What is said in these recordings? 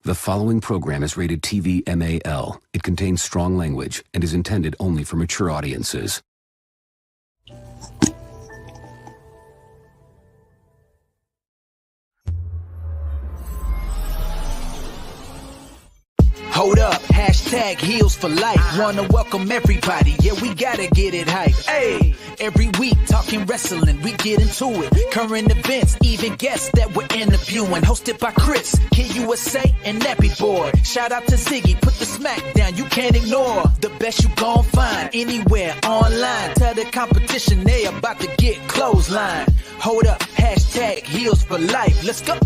The following program is rated TV MAL. It contains strong language and is intended only for mature audiences. Hold up, hashtag heels for life. Wanna welcome everybody, yeah, we gotta get it hype. Hey, every week talking wrestling, we get into it. Current events, even guests that we're interviewing. Hosted by Chris, Kid USA, and Nappy Boy. Shout out to Ziggy, put the smack down, you can't ignore. The best you gon' find anywhere online. Tell the competition they about to get clothesline. Hold up, hashtag heels for life. Let's go.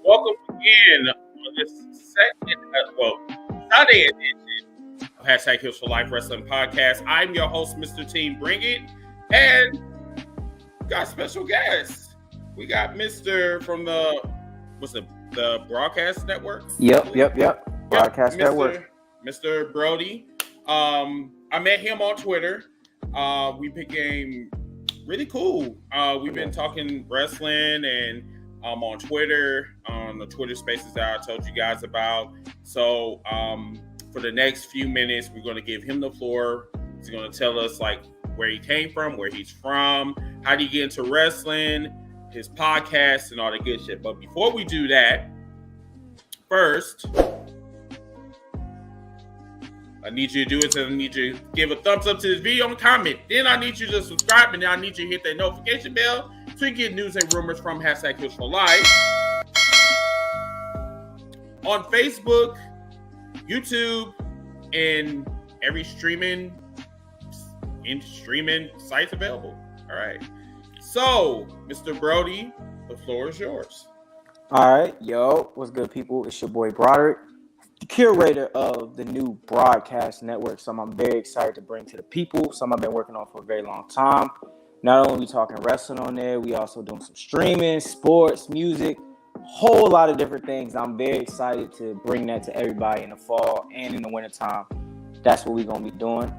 Welcome again on this second, Sunday edition of Hashtag Heels for Life Wrestling Podcast. I'm your host, Mr. Team Bring It, and we got special guests. We got Mr. from the Broadcast Network? Yep. Broadcast Network. Mr. Brody. I met him on Twitter. We became really cool. We've been talking wrestling and on Twitter, on the Twitter spaces that I told you guys about. So for the next few minutes, we're going to give him the floor. He's going to tell us like where he came from, where he's from, how did he get into wrestling, his podcast, and all the good shit. But before we do that, first, I need you to do it. So I need you to give a thumbs up to this video and comment. Then I need you to subscribe, and then I need you to hit that notification bell to get news and rumors from Hashtag Heels for Life. On Facebook, YouTube, and every streaming sites available. All right. So, Mr. Brody, the floor is yours. All right. Yo, what's good, people? It's your boy, Roderick, the curator of the new Broadcast Network. Something I'm very excited to bring to the people. Something I've been working on for a very long time. Not only we talking wrestling on there, we also doing some streaming, sports, music, whole lot of different things. I'm very excited to bring that to everybody in the fall and in the wintertime. That's what we're going to be doing.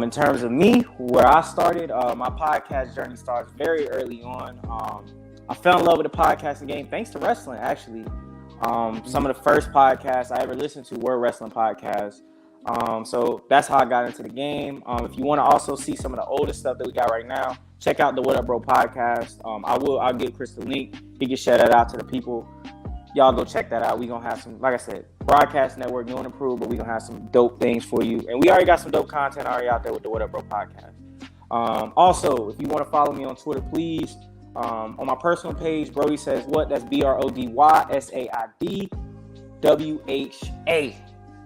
In terms of me, where I started, my podcast journey starts very early on. I fell in love with the podcasting game thanks to wrestling, actually. Some of the first podcasts I ever listened to were wrestling podcasts. So that's how I got into the game. If you want to also see some of the older stuff that we got right now, check out the What Up Bro podcast. I'll give Chris the link. He can share that out to the people. Y'all go check that out. We're going to have some, like I said, Broadcast Network, new and improved, but we're going to have some dope things for you. And we already got some dope content already out there with the What Up Bro podcast. Also, if you want to follow me on Twitter, please. On my personal page, Brody Says What? That's BRODYSAIDWHA.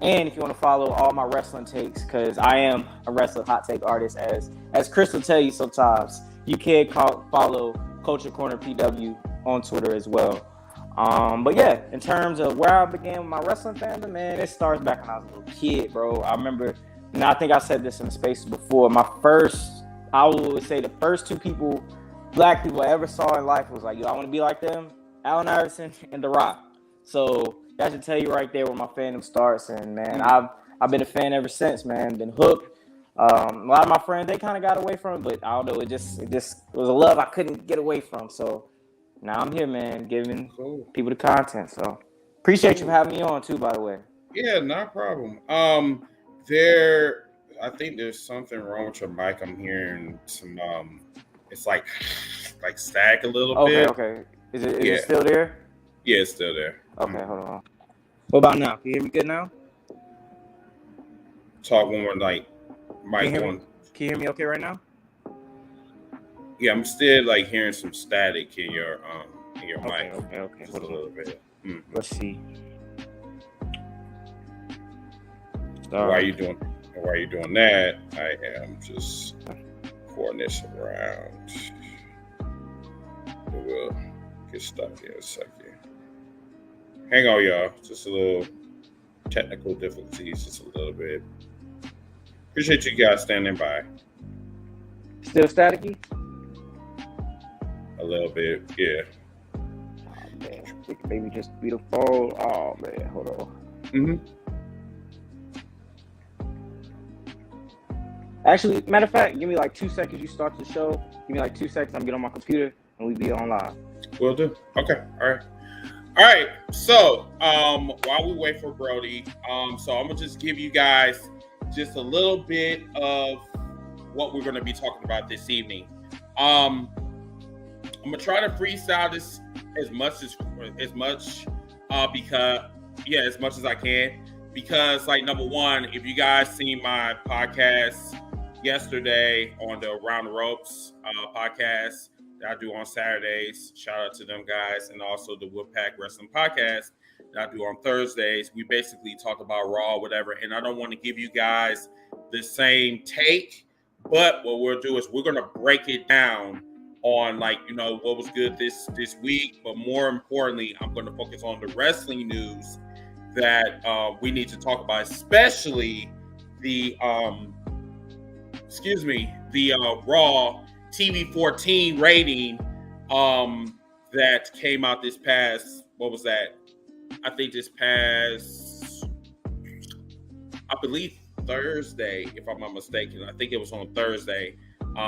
And if you want to follow all my wrestling takes, because I am a wrestling hot take artist, as Chris will tell you sometimes, you can follow Culture Corner PW on Twitter as well. But yeah, in terms of where I began with my wrestling fandom, man, it starts back when I was a little kid, bro. I remember, and I think I said this in the spaces before, I would say the first two black people I ever saw in life was like, yo, I want to be like them, Allen Iverson and The Rock. So that should tell you right there where my fandom starts. And man, I've been a fan ever since, man. Been hooked. A lot of my friends, they kind of got away from it, but I don't know. It just was a love I couldn't get away from. So now I'm here, man, giving people the content. So appreciate you for having me on too, by the way. Yeah, not a problem. I think there's something wrong with your mic. I'm hearing some it's like static a little bit. Okay. Is it still there? Yeah, it's still there. Okay, hold on. What about now? Can you hear me good now? Talk one more like mic one. Can you hear me okay right now? Yeah, I'm still like hearing some static in your mic. Okay. Just a little bit. Let's see. While you doing that, I am just pouring this around. We will get stuck in a second. Hang on, y'all. Just a little technical difficulties, just a little bit. Appreciate you guys standing by. Still staticky? A little bit, yeah. Oh, man. Maybe just be the phone. Oh, man. Hold on. Actually, matter of fact, give me like 2 seconds. You start the show. Give me like 2 seconds. I'm getting on my computer and we be on live. Will do. Okay. All right. So, while we wait for Brody, so I'm gonna just give you guys just a little bit of what we're gonna be talking about this evening. I'm gonna try to freestyle this as much as I can, because like, number one, if you guys seen my podcast yesterday on the Around the Ropes podcast that I do on Saturdays, shout out to them guys, and also the Woodpack Wrestling podcast that I do on Thursdays, we basically talk about Raw, whatever, and I don't want to give you guys the same take, but what we'll do is we're gonna break it down on, like, you know, what was good this week, but more importantly, I'm going to focus on the wrestling news that we need to talk about, especially the Raw TV-14 rating that came out this past, what was that? I think this past, I believe Thursday, if I'm not mistaken. I think it was on Thursday.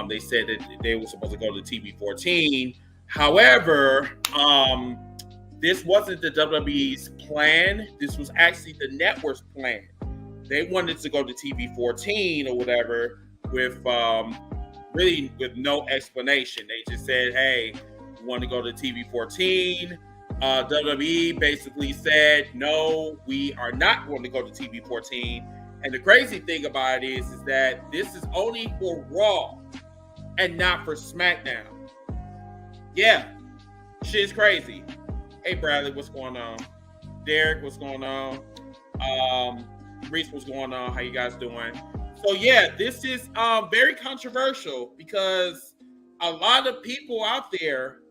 They said that they were supposed to go to TV-14. However, this wasn't the WWE's plan. This was actually the network's plan. They wanted to go to TV-14 or whatever with really with no explanation. They just said, hey, we want to go to TV-14. WWE basically said, no, we are not going to go to TV-14. And the crazy thing about it is that this is only for Raw and not for SmackDown. Yeah, shit's crazy. Hey, Bradley, what's going on? Derek, what's going on? Reese, what's going on? How you guys doing? So, yeah, this is very controversial because a lot of people out there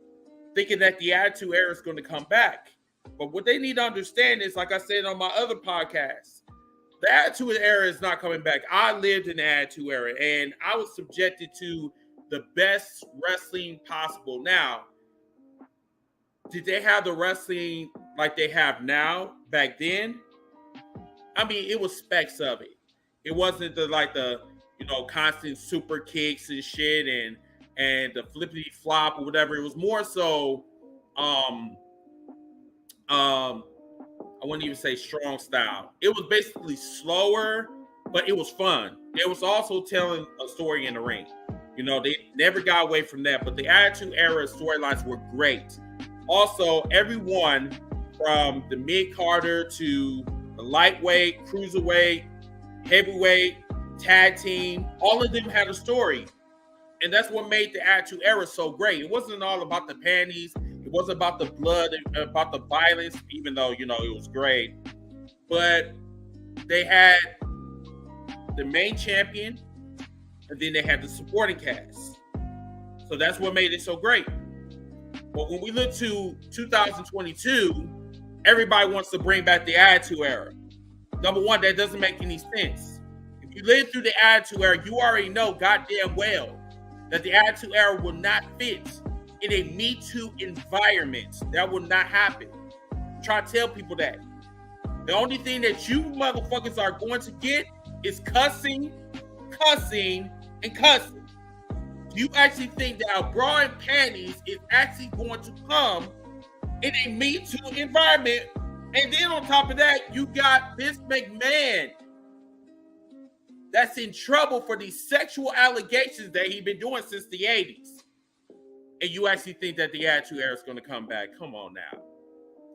thinking that the Attitude Era is going to come back. But what they need to understand is, like I said on my other podcast, the Attitude Era is not coming back. I lived in the Attitude Era, and I was subjected to the best wrestling possible. Now, did they have the wrestling like they have now back then? I mean, it was specks of it. It wasn't the constant super kicks and shit and the flippity flop or whatever. It was more so I wouldn't even say strong style. It was basically slower, but it was fun. It was also telling a story in the ring. You know, they never got away from that. But the Attitude Era storylines were great. Also, everyone from the mid-carder to the lightweight, cruiserweight, heavyweight, tag team, all of them had a story. And that's what made the Attitude Era so great. It wasn't all about the panties. It wasn't about the blood, about the violence, even though, you know, it was great. But they had the main champion, and then they had the supporting cast. So that's what made it so great. But when we look to 2022, everybody wants to bring back the Attitude Era. Number one, that doesn't make any sense. If you live through the Attitude Era, you already know goddamn well that the Attitude Era will not fit in a Me Too environment. That will not happen. Try to tell people that. The only thing that you motherfuckers are going to get is cussing, and cussing. Do you actually think that a bra and panties is actually going to come in a Me Too environment? And then on top of that, you got Vince McMahon that's in trouble for these sexual allegations that he's been doing since the 80s. And you actually think that the Attitude Era is going to come back? Come on now.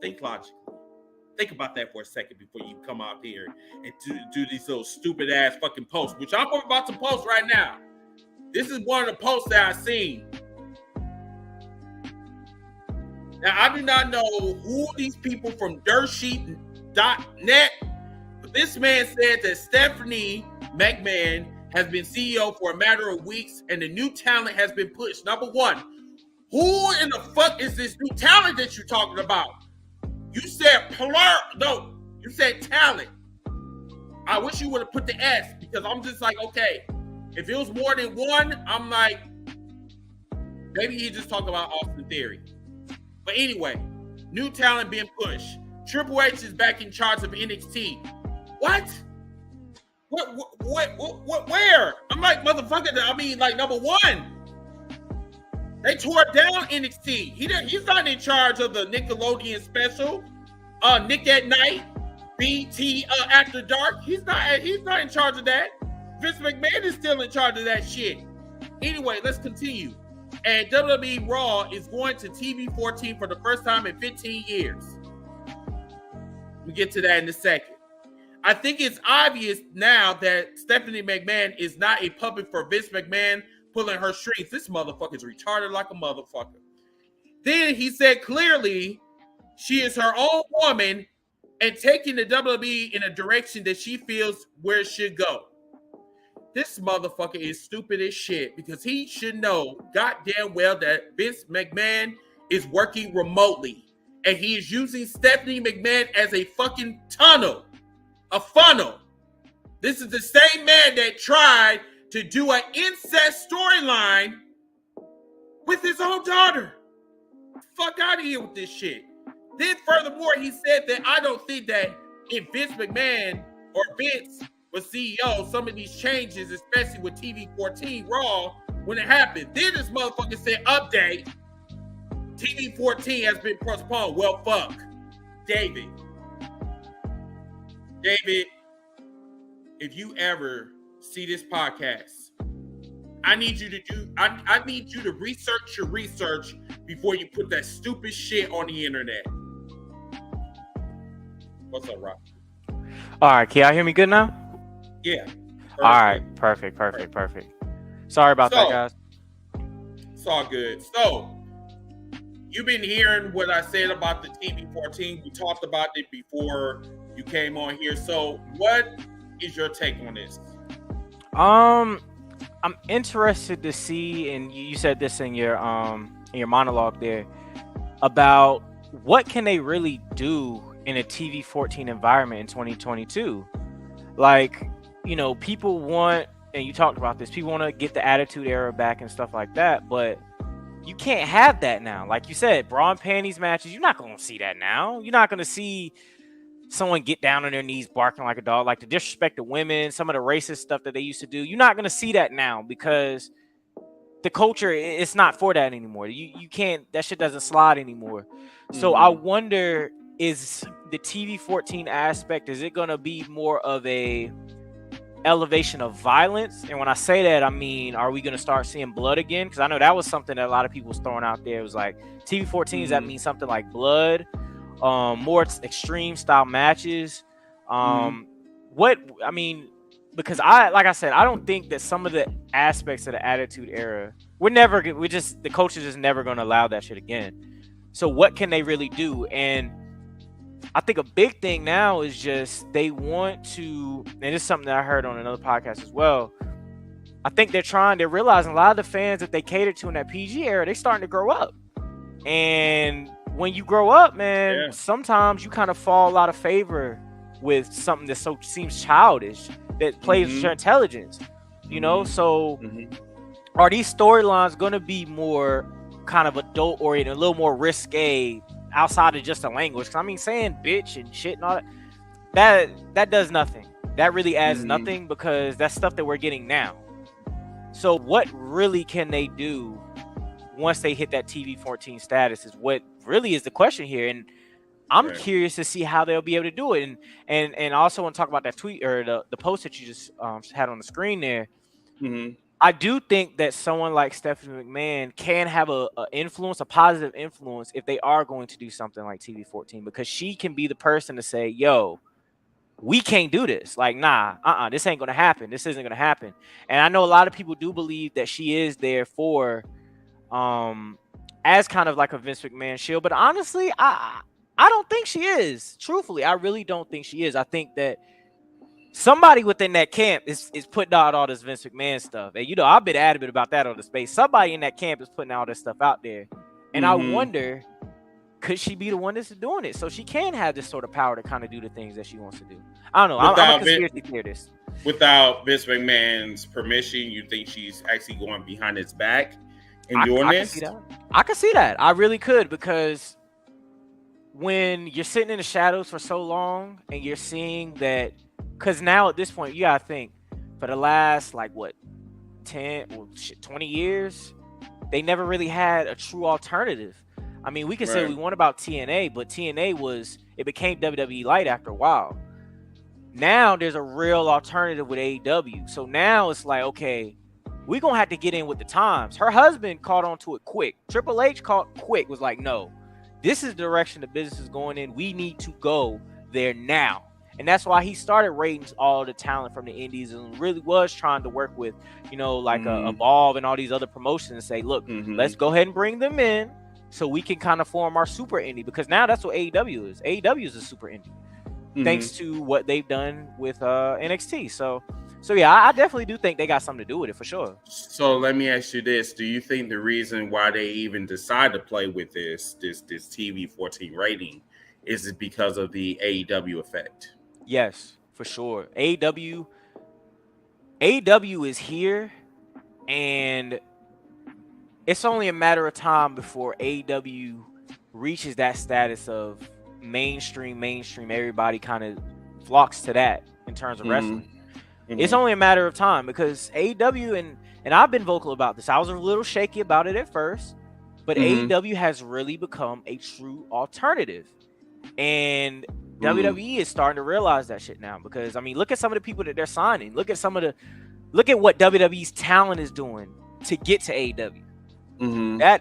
Think logically. Think about that for a second before you come out here and do these little stupid ass fucking posts, which I'm about to post right now. This is one of the posts that I've seen. Now, I do not know who these people from DirtSheet.net, but this man said that Stephanie McMahon has been CEO for a matter of weeks and the new talent has been pushed. Number one, who in the fuck is this new talent that you're talking about? You said you said talent. I wish you would have put the S, because I'm just like, okay, if it was more than one, I'm like, maybe he just talked about Austin Theory. But anyway, new talent being pushed. Triple H is back in charge of NXT. What? What? Where? I'm like, motherfucker. I mean, like number one. They tore down NXT. He's not in charge of the Nickelodeon special. Nick at Night, BT After Dark. He's not in charge of that. Vince McMahon is still in charge of that shit. Anyway, let's continue. And WWE Raw is going to TV-14 for the first time in 15 years. We'll get to that in a second. I think it's obvious now that Stephanie McMahon is not a puppet for Vince McMahon pulling her strings. This motherfucker is retarded like a motherfucker. Then he said clearly she is her own woman and taking the WWE in a direction that she feels where it should go. This motherfucker is stupid as shit because he should know goddamn well that Vince McMahon is working remotely and he is using Stephanie McMahon as a fucking funnel. This is the same man that tried to do an incest storyline with his own daughter. Fuck out of here with this shit. Then furthermore, he said that I don't think that if Vince McMahon or Vince was CEO, some of these changes, especially with TV-14 Raw, when it happened. Then this motherfucker said, update, TV-14 has been postponed. Well, fuck. David, if you ever see this podcast, I need you to research your research before you put that stupid shit on the internet. What's up, Rob? All right, can y'all hear me good now? Yeah. Perfect. All right, perfect. Sorry about that, guys. It's all good. So, you've been hearing what I said about the TV-14. We talked about it before you came on here. So, what is your take on this? I'm interested to see, and you said this in your monologue there, about what can they really do in a TV-14 environment in 2022. Like, you know, people want, and you talked about this, people want to get the Attitude Era back and stuff like that, but you can't have that now. Like you said, bra and panties matches, you're not going to see that now. You're not going to see someone get down on their knees barking like a dog, like the disrespect the women, some of the racist stuff that they used to do. You're not going to see that now because the culture, it's not for that anymore. You can't, that shit doesn't slide anymore. So I wonder, is the TV-14 aspect, is it going to be more of a elevation of violence? And when I say that, I mean, are we going to start seeing blood again? Because I know that was something that a lot of people was throwing out there. It was like, TV-14, does that mean something like blood? More extreme style matches? What, I mean, because like I said, I don't think that some of the aspects of the Attitude Era, the culture is just never going to allow that shit again. So what can they really do? And I think a big thing now is just they want to, and it's something that I heard on another podcast as well. I think they're realizing a lot of the fans that they catered to in that PG era, they're starting to grow up. And when you grow up, man, sometimes you kind of fall out of favor with something that seems childish, that plays with your intelligence, you know? So are these storylines going to be more kind of adult oriented, a little more risque outside of just the language? Because I mean, saying bitch and shit and all that does nothing. That really adds nothing, because that's stuff that we're getting now. So what really can they do once they hit that TV-14 status is what really is the question here. And I'm curious to see how they'll be able to do it. And I also want to talk about that tweet or the post that you just had on the screen there. I do think that someone like Stephanie McMahon can have a positive influence if they are going to do something like TV-14, because she can be the person to say, yo, we can't do this. Like, nah, this ain't going to happen. This isn't going to happen. And I know a lot of people do believe that she is there for, as kind of like a Vince McMahon shield. But honestly, I don't think she is. Truthfully, I really don't think she is. I think that somebody within that camp is putting out all this Vince McMahon stuff. And, you know, I've been adamant about that on the space. Somebody in that camp is putting all this stuff out there. And I wonder, could she be the one that's doing it? So she can have this sort of power to kind of do the things that she wants to do. I don't know. I'm a conspiracy theorist. Without Vince McMahon's permission, you think she's actually going behind his back and doing this? I can see that. I really could, because when you're sitting in the shadows for so long and you're seeing that, because now at this point, you gotta think, for the last, like, what, 20 years, they never really had a true alternative. I mean, we can say Right. we want about TNA, but TNA became WWE Light after a while. Now there's a real alternative with AEW. So now it's like, okay, we're going to have to get in with the times. Her husband caught on to it quick. Triple H caught quick, was like, no, this is the direction the business is going in. We need to go there now. And that's why he started rating all the talent from the indies and really was trying to work with, like Evolve and all these other promotions and say, look, let's go ahead and bring them in so we can kind of form our super indie, because now that's what AEW is. AEW is a super indie, thanks to what they've done with NXT. So yeah, I definitely do think they got something to do with it for sure. So let me ask you this: do you think the reason why they even decide to play with this TV-14 rating is it because of the AEW effect? Yes, for sure. AEW is here, and it's only a matter of time before AEW reaches that status of mainstream. Everybody kind of flocks to that in terms of wrestling. It's only a matter of time, because AEW, and I've been vocal about this. I was a little shaky about it at first, but AEW has really become a true alternative. And WWE is starting to realize that shit now, because I mean, look at some of the people that they're signing. Look at what WWE's talent is doing to get to AEW.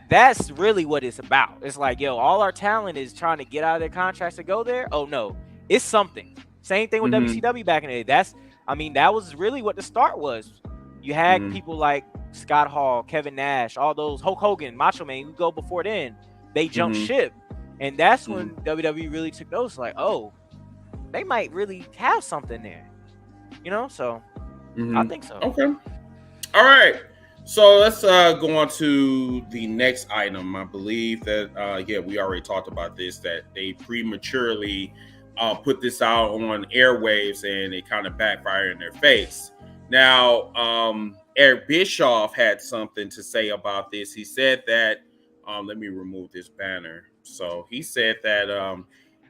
That's really what it's about. It's like, yo, all our talent is trying to get out of their contracts to go there. Oh no, it's something. Same thing with WCW back in the day. That was really what the start was. You had people like Scott Hall, Kevin Nash, all those, Hulk Hogan, Macho Man, who go before then. They jumped ship. And that's when WWE really took notice, like, oh, they might really have something there. So I think so. Okay. All right. So let's go on to the next item. I believe that, we already talked about this, that they prematurely put this out on airwaves and it kind of backfired in their face. Now, Eric Bischoff had something to say about this. He said that, let me remove this banner. So he said that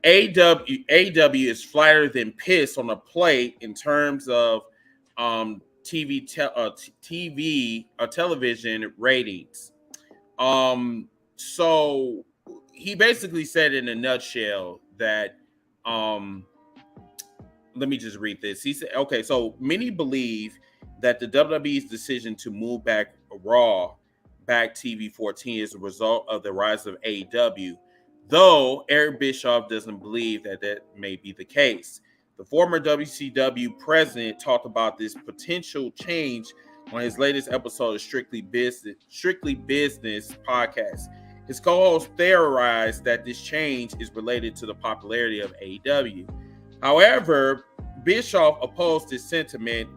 AEW is flatter than piss on a plate in terms of television ratings. So he basically said in a nutshell that, let me just read this. He said, okay, so many believe that the WWE's decision to move back TV-14 is a result of the rise of AEW, though Eric Bischoff doesn't believe that may be the case. The former WCW president talked about this potential change on his latest episode of Strictly Business podcast. His co-host theorized that this change is related to the popularity of AEW. However, Bischoff opposed this sentiment,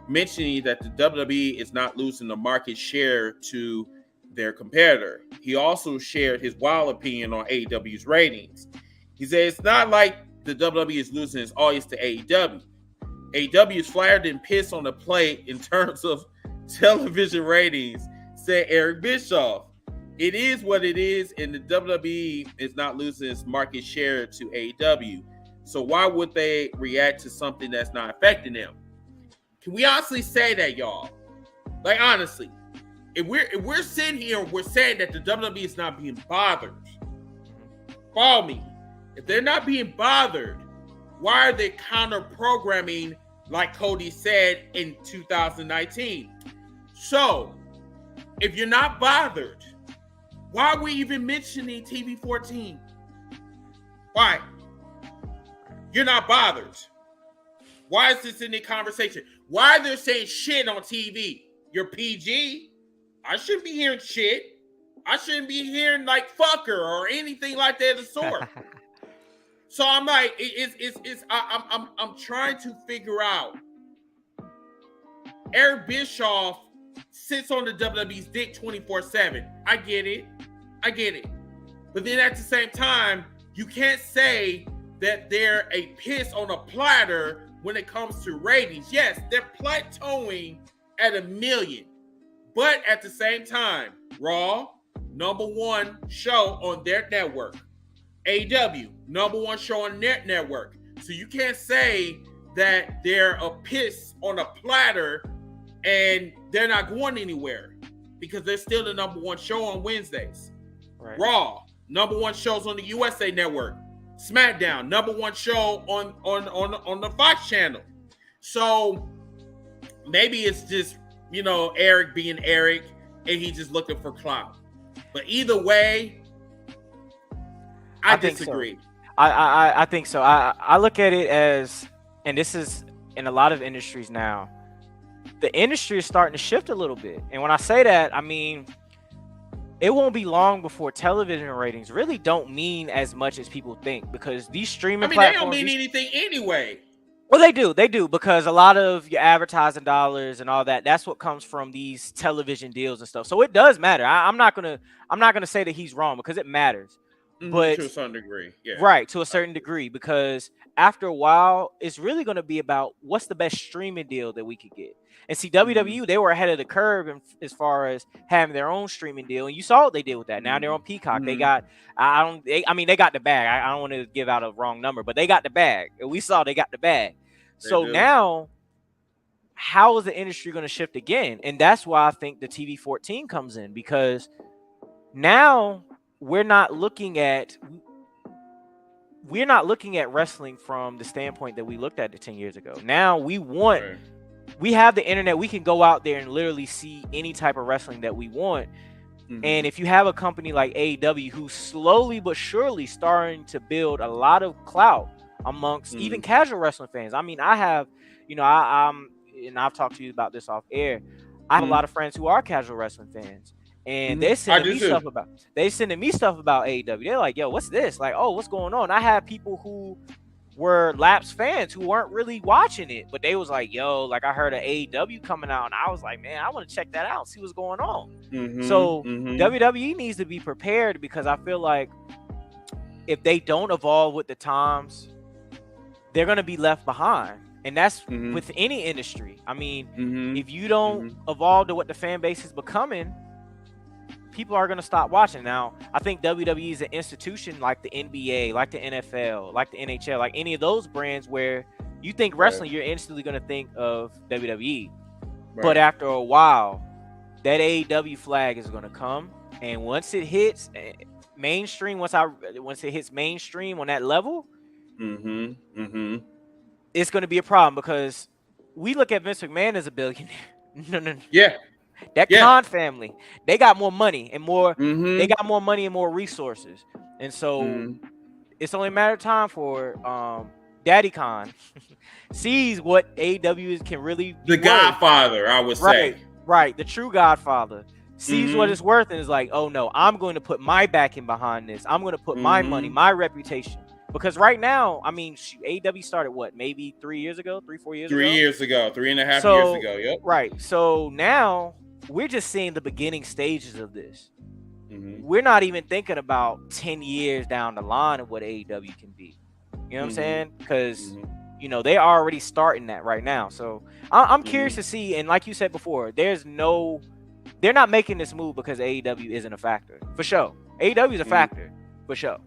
mentioning that the WWE is not losing the market share to their competitor. He also shared his wild opinion on AEW's ratings. He said it's not like the WWE is losing its audience to AEW. AEW is flatter than piss on the plate in terms of television ratings, said Eric Bischoff. It is what it is, and the WWE is not losing its market share to AEW. So why would they react to something that's not affecting them? Can we honestly say that, y'all? Like, honestly, if we're sitting here and we're saying that the WWE is not being bothered, follow me. If they're not being bothered, why are they counter-programming like Cody said in 2019? So, if you're not bothered, why are we even mentioning TV-14? Why? You're not bothered. Why is this in the conversation? Why are they saying shit on TV? You're PG? I shouldn't be hearing shit. I shouldn't be hearing like fucker or anything like that of the sort. So I'm like, I'm trying to figure out. Eric Bischoff sits on the WWE's dick 24/7. I get it. But then at the same time, you can't say that they're a piss on a platter when it comes to ratings. Yes, they're plateauing at 1 million. But at the same time, Raw, #1 show on their network. AEW, #1 show on their network. So you can't say that they're a piss on a platter and they're not going anywhere because they're still the number one show on Wednesdays. Right. Raw, number one shows on the USA Network. SmackDown, number one show on the Fox channel. So maybe it's just, Eric being Eric and he's just looking for clout. But either way, I disagree. So. I think so. I look at it as, and this is in a lot of industries now, the industry is starting to shift a little bit. And when I say that, I mean, it won't be long before television ratings really don't mean as much as people think, because these streaming platforms, they don't mean anything anyway. Well, they do, because a lot of your advertising dollars and all that, that's what comes from these television deals and stuff. So it does matter. I'm not gonna say that he's wrong, because it matters. But to a certain degree, yeah. Right, to a certain degree, because after a while, it's really going to be about what's the best streaming deal that we could get. And see, WWE, they were ahead of the curve as far as having their own streaming deal, and you saw what they did with that. Now they're on Peacock. They got, they got the bag. I don't want to give out a wrong number, but they got the bag. And we saw they got the bag. So now, how is the industry going to shift again? And that's why I think the TV-14 comes in, because now we're not looking at wrestling from the standpoint that we looked at it 10 years ago. Now we have the internet. We can go out there and literally see any type of wrestling that we want. And if you have a company like AEW, who's slowly but surely starting to build a lot of clout amongst even casual wrestling fans. I mean, I have, I'm and I've talked to you about this off air. I have a lot of friends who are casual wrestling fans. And they're sending me stuff about AEW. They're like, yo, what's this? Like, oh, what's going on? I have people who were lapsed fans who weren't really watching it, but they was like, yo, like I heard of AEW coming out, and I was like, man, I want to check that out and see what's going on. So WWE needs to be prepared, because I feel like if they don't evolve with the times, they're going to be left behind. And that's with any industry. I mean, if you don't evolve to what the fan base is becoming, people are going to stop watching. Now, I think WWE is an institution like the NBA, like the NFL, like the NHL, like any of those brands where you think wrestling, you're instantly going to think of WWE. But after a while, that AEW flag is going to come. And once it hits mainstream, once it hits mainstream on that level, it's going to be a problem, because we look at Vince McMahon as a billionaire. No. Yeah. That Khan family, they got more money and more. They got more money and more resources, and so it's only a matter of time for Daddy Khan sees what AEW can really be the Godfather, I would say. Right, the true Godfather sees what it's worth and is like, oh no, I'm going to put my backing behind this. I'm going to put my money, my reputation. Because right now, I mean, AEW started maybe 3 years ago, 3-4 years ago? 3 years ago, 3.5 years ago, yep. Right, so now we're just seeing the beginning stages of this. We're not even thinking about 10 years down the line of what AEW can be. You know what I'm saying? Because, they're already starting that right now. So I'm curious to see, and like you said before, they're not making this move because AEW isn't a factor. For sure. AEW is a factor. For sure.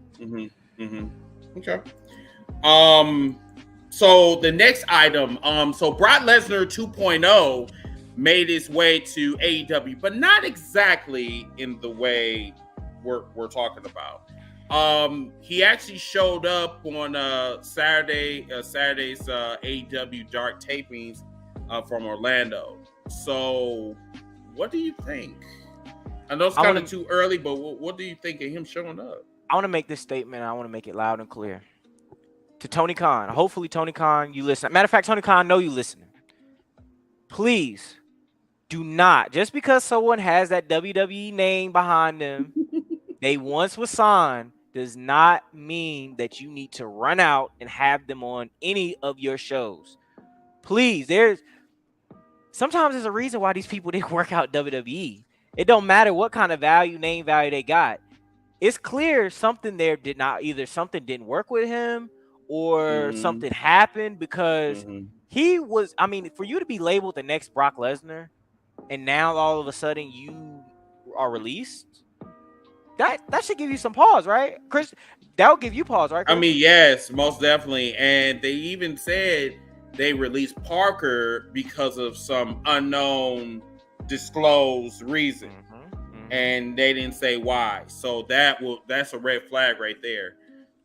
Okay. So the next item, so Brock Lesnar 2.0 made his way to AEW, but not exactly in the way we're talking about. He actually showed up on Saturday's AEW Dark tapings from Orlando. So what do you think? I know it's kind of too early, but what do you think of him showing up? I want to make this statement. I want to make it loud and clear to Tony Khan. Hopefully, Tony Khan, you listen. Matter of fact, Tony Khan, I know you listening. Please do not, just because someone has that WWE name behind them, they once was signed, does not mean that you need to run out and have them on any of your shows. Please, sometimes there's a reason why these people didn't work out WWE. It don't matter what kind of name value they got. It's clear something there something didn't work with him, or something happened, because he was, I mean, for you to be labeled the next Brock Lesnar and now all of a sudden you are released, that should give you some pause, right? Chris, that would give you pause, right, Chris? I mean, yes, most definitely. And they even said they released Parker because of some unknown disclosed reason. And they didn't say why. So that's a red flag right there.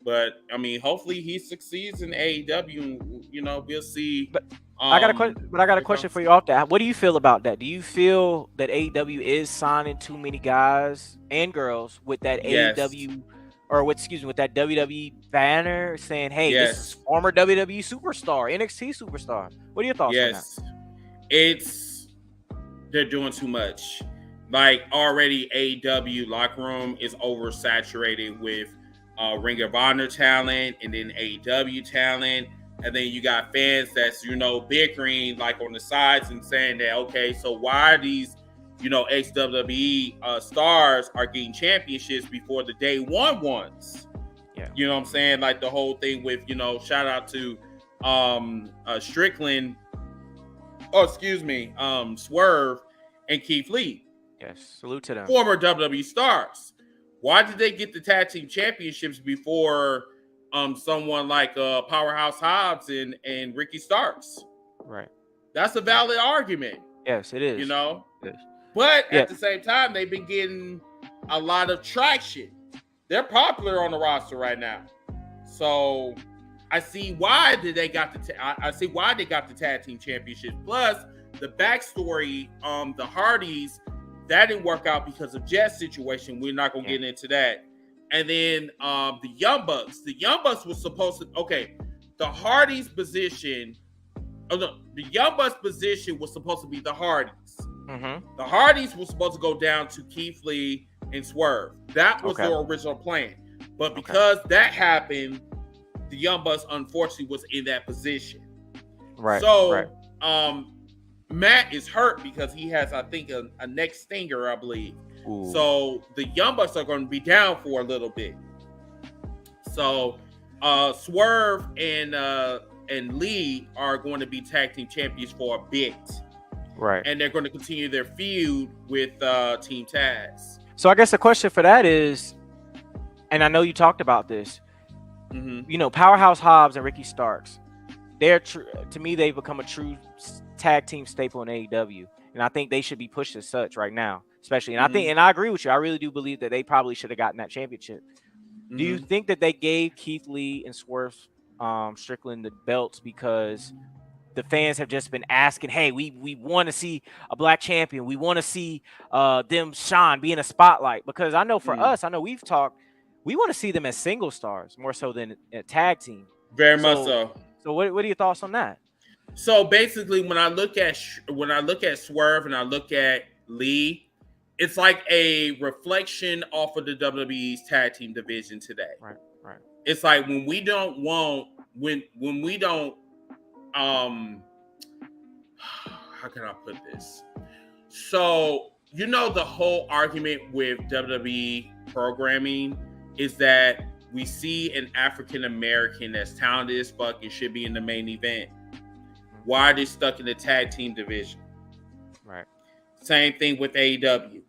But I mean, hopefully he succeeds in AEW. You know, we'll see. But I got a question for you off that. What do you feel about that? Do you feel that AEW is signing too many guys and girls with that AEW with that WWE banner saying, "Hey, this is former WWE superstar, NXT superstar"? What are your thoughts on that? They're doing too much. Like already, AEW locker room is oversaturated with Ring of Honor talent and then AEW talent. And then you got fans that's, bickering like on the sides and saying that, okay, so why are these, ex-WWE stars are getting championships before the day one ones? Yeah. You know what I'm saying? Like the whole thing with, shout out to Strickland, Swerve and Keith Lee. Yes, salute to them. Former WWE stars. Why did they get the tag team championships before someone like Powerhouse Hobbs and Ricky Starks? Right. That's a valid argument. Yes, it is. Yes. But at the same time, they've been getting a lot of traction. They're popular on the roster right now. So I see why they got the tag team championships. Plus the backstory, the Hardys, that didn't work out because of Jet's situation. We're not going to get into that. And then the Young Bucks. The Young Bucks was supposed to... Okay, the Hardys position... Oh, no. The Young Bucks position was supposed to be the Hardys. Mm-hmm. The Hardys was supposed to go down to Keith Lee and Swerve. That was their original plan. But because that happened, the Young Bucks, unfortunately, was in that position. Right. So, Matt is hurt because he has, I think, a neck stinger, I believe. Ooh. So the Young Bucks are going to be down for a little bit. So Swerve and Lee are going to be tag team champions for a bit. Right. And they're going to continue their feud with Team Taz. So I guess the question for that is, and I know you talked about this, Powerhouse Hobbs and Ricky Starks, to me, they've become a true tag team staple in AEW, and I think they should be pushed as such right now, especially. And I agree with you. I really do believe that they probably should have gotten that championship. Do you think that they gave Keith Lee and Swerve Strickland the belts because the fans have just been asking, hey, we want to see a black champion, we want to see them shine, be in a spotlight? Because I know for us, I know we've talked, we want to see them as single stars more so than a tag team. Very much so. So what are your thoughts on that? So basically, when I look at Swerve and I look at Lee, it's like a reflection off of the WWE's tag team division today. Right. It's like when we don't how can I put this? So the whole argument with WWE programming is that we see an African American that's talented as fuck and should be in the main event. Why are they stuck in the tag team division? Right. Same thing with AEW.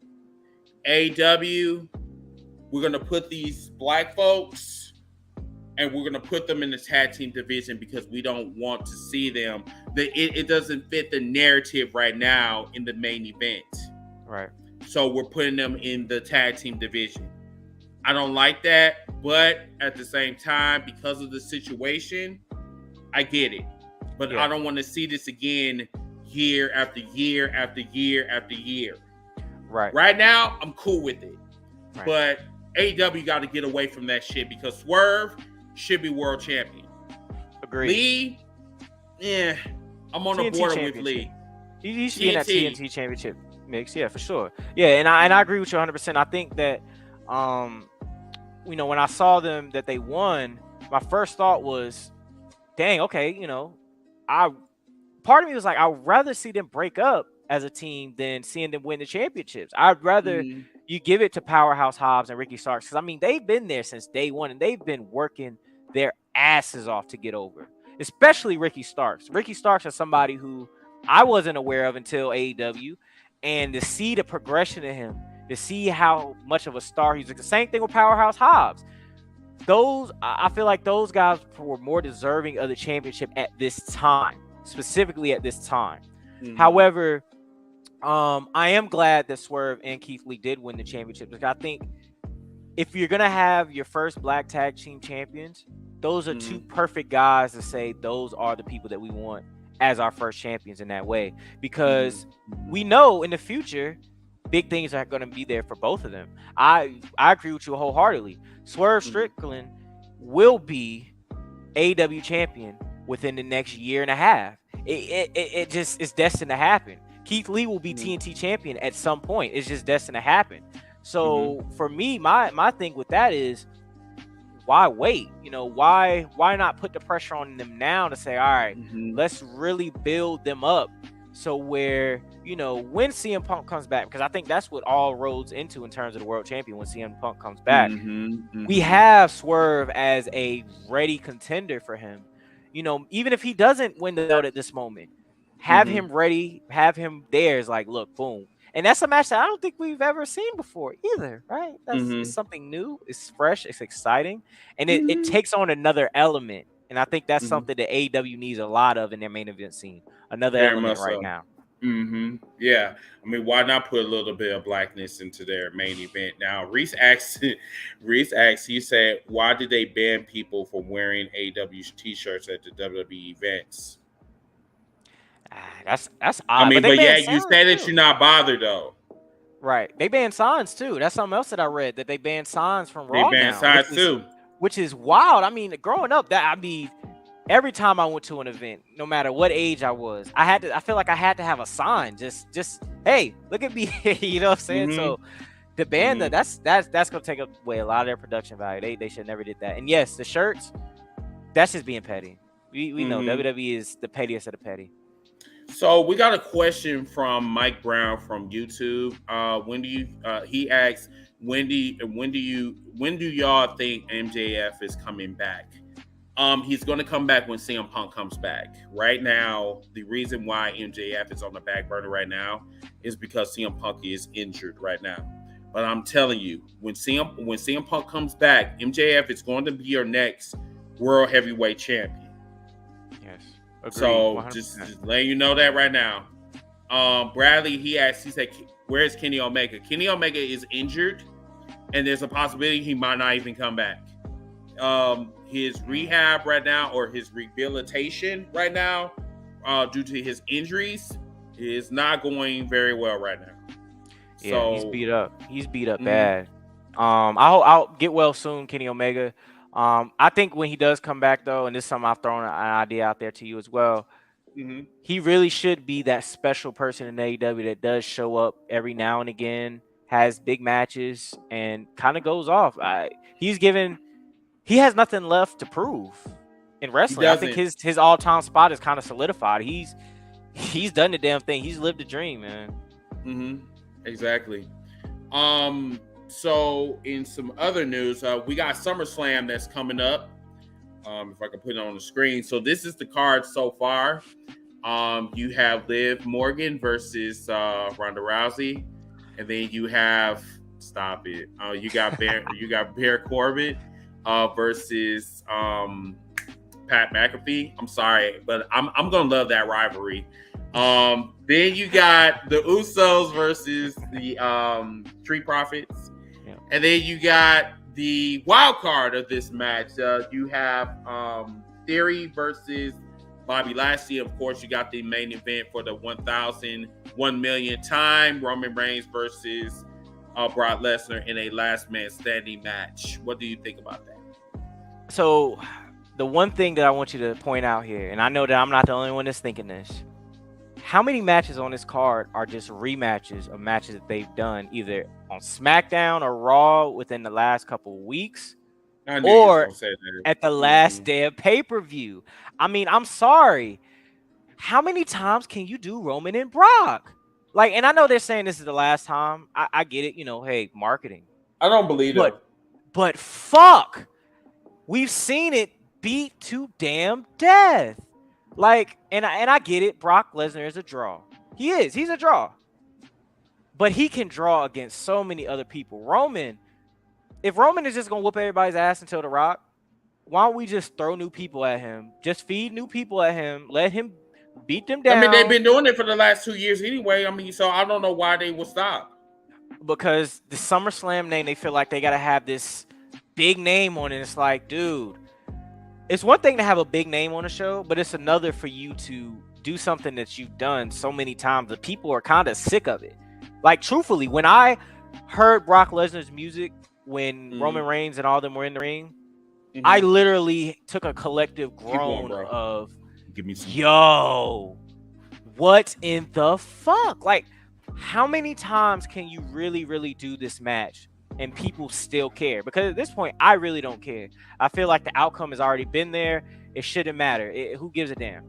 AEW, we're going to put these black folks and we're going to put them in the tag team division because we don't want to see them. It doesn't fit the narrative right now in the main event. Right. So we're putting them in the tag team division. I don't like that, but at the same time, because of the situation, I get it. But I don't want to see this again year after year after year after year. Right. Right now, I'm cool with it. Right. But AEW got to get away from that shit because Swerve should be world champion. Agreed. Lee, I'm on the border with Lee. He should be in that TNT championship mix, yeah, for sure. Yeah, and I agree with you 100%. I think that, when I saw them that they won, my first thought was, dang, okay, part of me was like, I'd rather see them break up as a team than seeing them win the championships. I'd rather you give it to Powerhouse Hobbs and Ricky Starks, because they've been there since day one and they've been working their asses off to get over, especially Ricky Starks. Ricky Starks is somebody who I wasn't aware of until AEW, and to see the progression of him, to see how much of a star he's like. The same thing with Powerhouse Hobbs. I feel like those guys were more deserving of the championship at this time. specifically at this time. Mhm. However, I am glad that Swerve and Keith Lee did win the championship, because I think if you're gonna have your first black tag team champions, those are two perfect guys to say those are the people that we want as our first champions in that way, because we know in the future big things are going to be there for both of them. I agree with you wholeheartedly. Swerve Strickland will be AEW champion within the next year and a half. It just is destined to happen. Keith Lee will be TNT champion at some point. It's just destined to happen. So for me, my thing with that is, why wait? You know, why not put the pressure on them now to say, all right, let's really build them up, so where, you know, when CM Punk comes back, because I think that's what all roads into in terms of the world champion, when CM Punk comes back, we have Swerve as a ready contender for him. You know, even if he doesn't win the belt at this moment, have him ready, have him there. Is like, look, boom. And that's a match that I don't think we've ever seen before either, right? That's it's something new, it's fresh, it's exciting, and it takes on another element. And I think that's something that AEW needs a lot of in their main event scene. Another Very element much right so. now. Yeah. I mean, why not put a little bit of blackness into their main event? Now, Reese asked, he said, why did they ban people from wearing AEW t-shirts at the WWE events? That's odd. I mean, but yeah, you say that too. you're not bothered though. Right. They banned signs too. That's something else that I read, that they banned signs from Raw. They banned signs too. Which is wild. I mean, growing up, every time I went to an event, no matter what age I was, I feel like I had to have a sign. Just hey, look at me. You know what I'm saying? So the ban that's gonna take away a lot of their production value. They should never did that. And yes, the shirts, that's just being petty. We know WWE is the pettiest of the petty. So we got a question from Mike Brown from YouTube. He asks, when do y'all think MJF is coming back? He's going to come back when CM Punk comes back. Right now, the reason why MJF is on the back burner right now is because CM Punk is injured right now. But I'm telling you, when CM Punk comes back, MJF is going to be your next World Heavyweight Champion. Yes. Agreed, so 100%. just letting you know that right now. Bradley, he said, where's Kenny Omega? Kenny Omega is injured, and there's a possibility he might not even come back. His rehab right now, or his rehabilitation right now, due to his injuries, is not going very well right now. Yeah, so, he's beat up. He's beat up bad. I'll get well soon, Kenny Omega. I think when he does come back, though, and this is something I've thrown an idea out there to you as well, he really should be that special person in AEW that does show up every now and again, has big matches, and kind of goes off. He has nothing left to prove in wrestling. I think his all-time spot is kind of solidified. He's done the damn thing. He's lived the dream, man. Exactly. So in some other news, we got SummerSlam that's coming up. If I can put it on the screen. So this is the card so far. You have Liv Morgan versus Ronda Rousey, and then you have you got Baron Corbin versus Pat McAfee. I'm sorry, but I'm gonna love that rivalry. Then you got the Usos versus the Street Profits. And then you got the wild card of this match. You have Theory versus Bobby Lashley. Of course, you got the main event for the 1 million time, Roman Reigns versus Brock Lesnar in a last man standing match. What do you think about that? So the one thing that I want you to point out here, and I know that I'm not the only one that's thinking this, how many matches on this card are just rematches of matches that they've done either on SmackDown or Raw within the last couple of weeks, or at the last day of pay-per-view? I mean, I'm sorry. How many times can you do Roman and Brock? Like, and I know they're saying this is the last time. I get it. You know, hey, marketing. I don't believe it. But fuck. We've seen it beat to damn death. Like, and I get it. Brock Lesnar is a draw. He's a draw. But he can draw against so many other people. If Roman is just going to whoop everybody's ass until The Rock, why don't we just throw new people at him? Just feed new people at him. Let him beat them down. I mean, they've been doing it for the last 2 years anyway. I mean, so I don't know why they would stop. Because the SummerSlam name, they feel like they got to have this big name on it. It's like, dude, it's one thing to have a big name on a show, but it's another for you to do something that you've done so many times. The people are kind of sick of it. Like, truthfully, when I heard Brock Lesnar's music, when Roman Reigns and all them were in the ring, I literally took a collective groan of, give me some. Yo, what in the fuck? Like, how many times can you really, really do this match and people still care? Because at this point, I really don't care. I feel like the outcome has already been there. It shouldn't matter. Who gives a damn?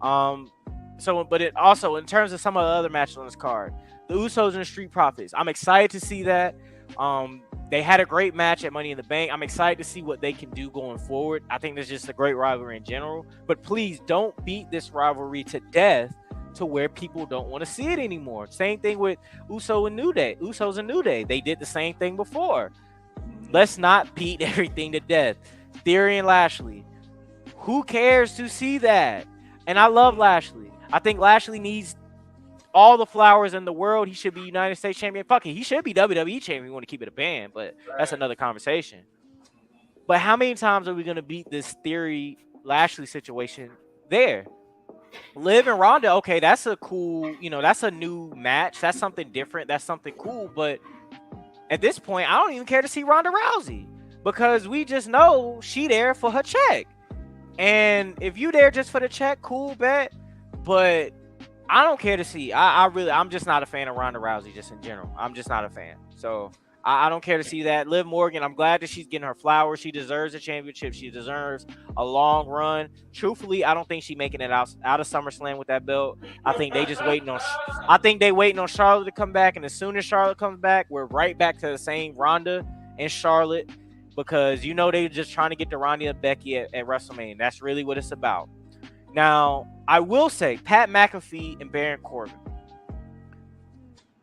But it also, in terms of some of the other matches on this card, the Usos and the Street Profits, I'm excited to see that. They had a great match at Money in the Bank. I'm excited to see what they can do going forward. I think there's just a great rivalry in general. But please don't beat this rivalry to death to where people don't want to see it anymore. Same thing with Usos and New Day. They did the same thing before. Let's not beat everything to death. Theory and Lashley. Who cares to see that? And I love Lashley. I think Lashley needs all the flowers in the world. He should be United States champion. Fuck it. He should be WWE champion. We want to keep it a band, but that's another conversation. But how many times are we going to beat this Theory Lashley situation there? Liv and Ronda, okay, that's a cool, that's a new match. That's something different. That's something cool. But at this point, I don't even care to see Ronda Rousey because we just know she there for her check. And if you there just for the check, cool, bet. But I don't care to see. I'm just not a fan of Ronda Rousey just in general. I'm just not a fan. So I don't care to see that. Liv Morgan, I'm glad that she's getting her flowers. She deserves a championship. She deserves a long run. Truthfully, I don't think she's making it out of SummerSlam with that belt. I think they waiting on Charlotte to come back. And as soon as Charlotte comes back, we're right back to the same Ronda and Charlotte because they're just trying to get to Ronda and Becky at WrestleMania. That's really what it's about. Now, I will say Pat McAfee and Baron Corbin.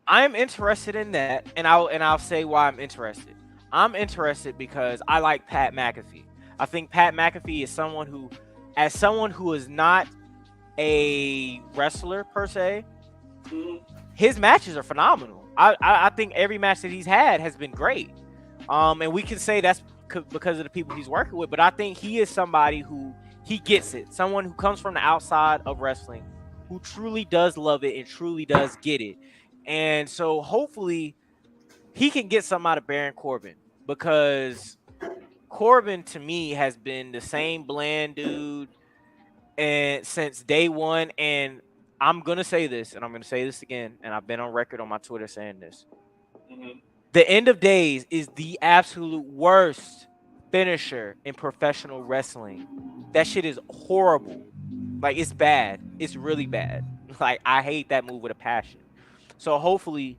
I am interested in that, and I'll say why I'm interested. I'm interested because I like Pat McAfee. I think Pat McAfee is someone who is not a wrestler per se, his matches are phenomenal. I think every match that he's had has been great. And we can say that's because of the people he's working with, but I think he is somebody who he gets it. Someone who comes from the outside of wrestling, who truly does love it and truly does get it. And so hopefully he can get something out of Baron Corbin because Corbin to me has been the same bland dude and since day one. And I'm going to say this and I'm going to say this again. And I've been on record on my Twitter saying this. The End of Days is the absolute worst finisher in professional wrestling. That shit is horrible. Like, it's bad. It's really bad. Like, I hate that move with a passion. So hopefully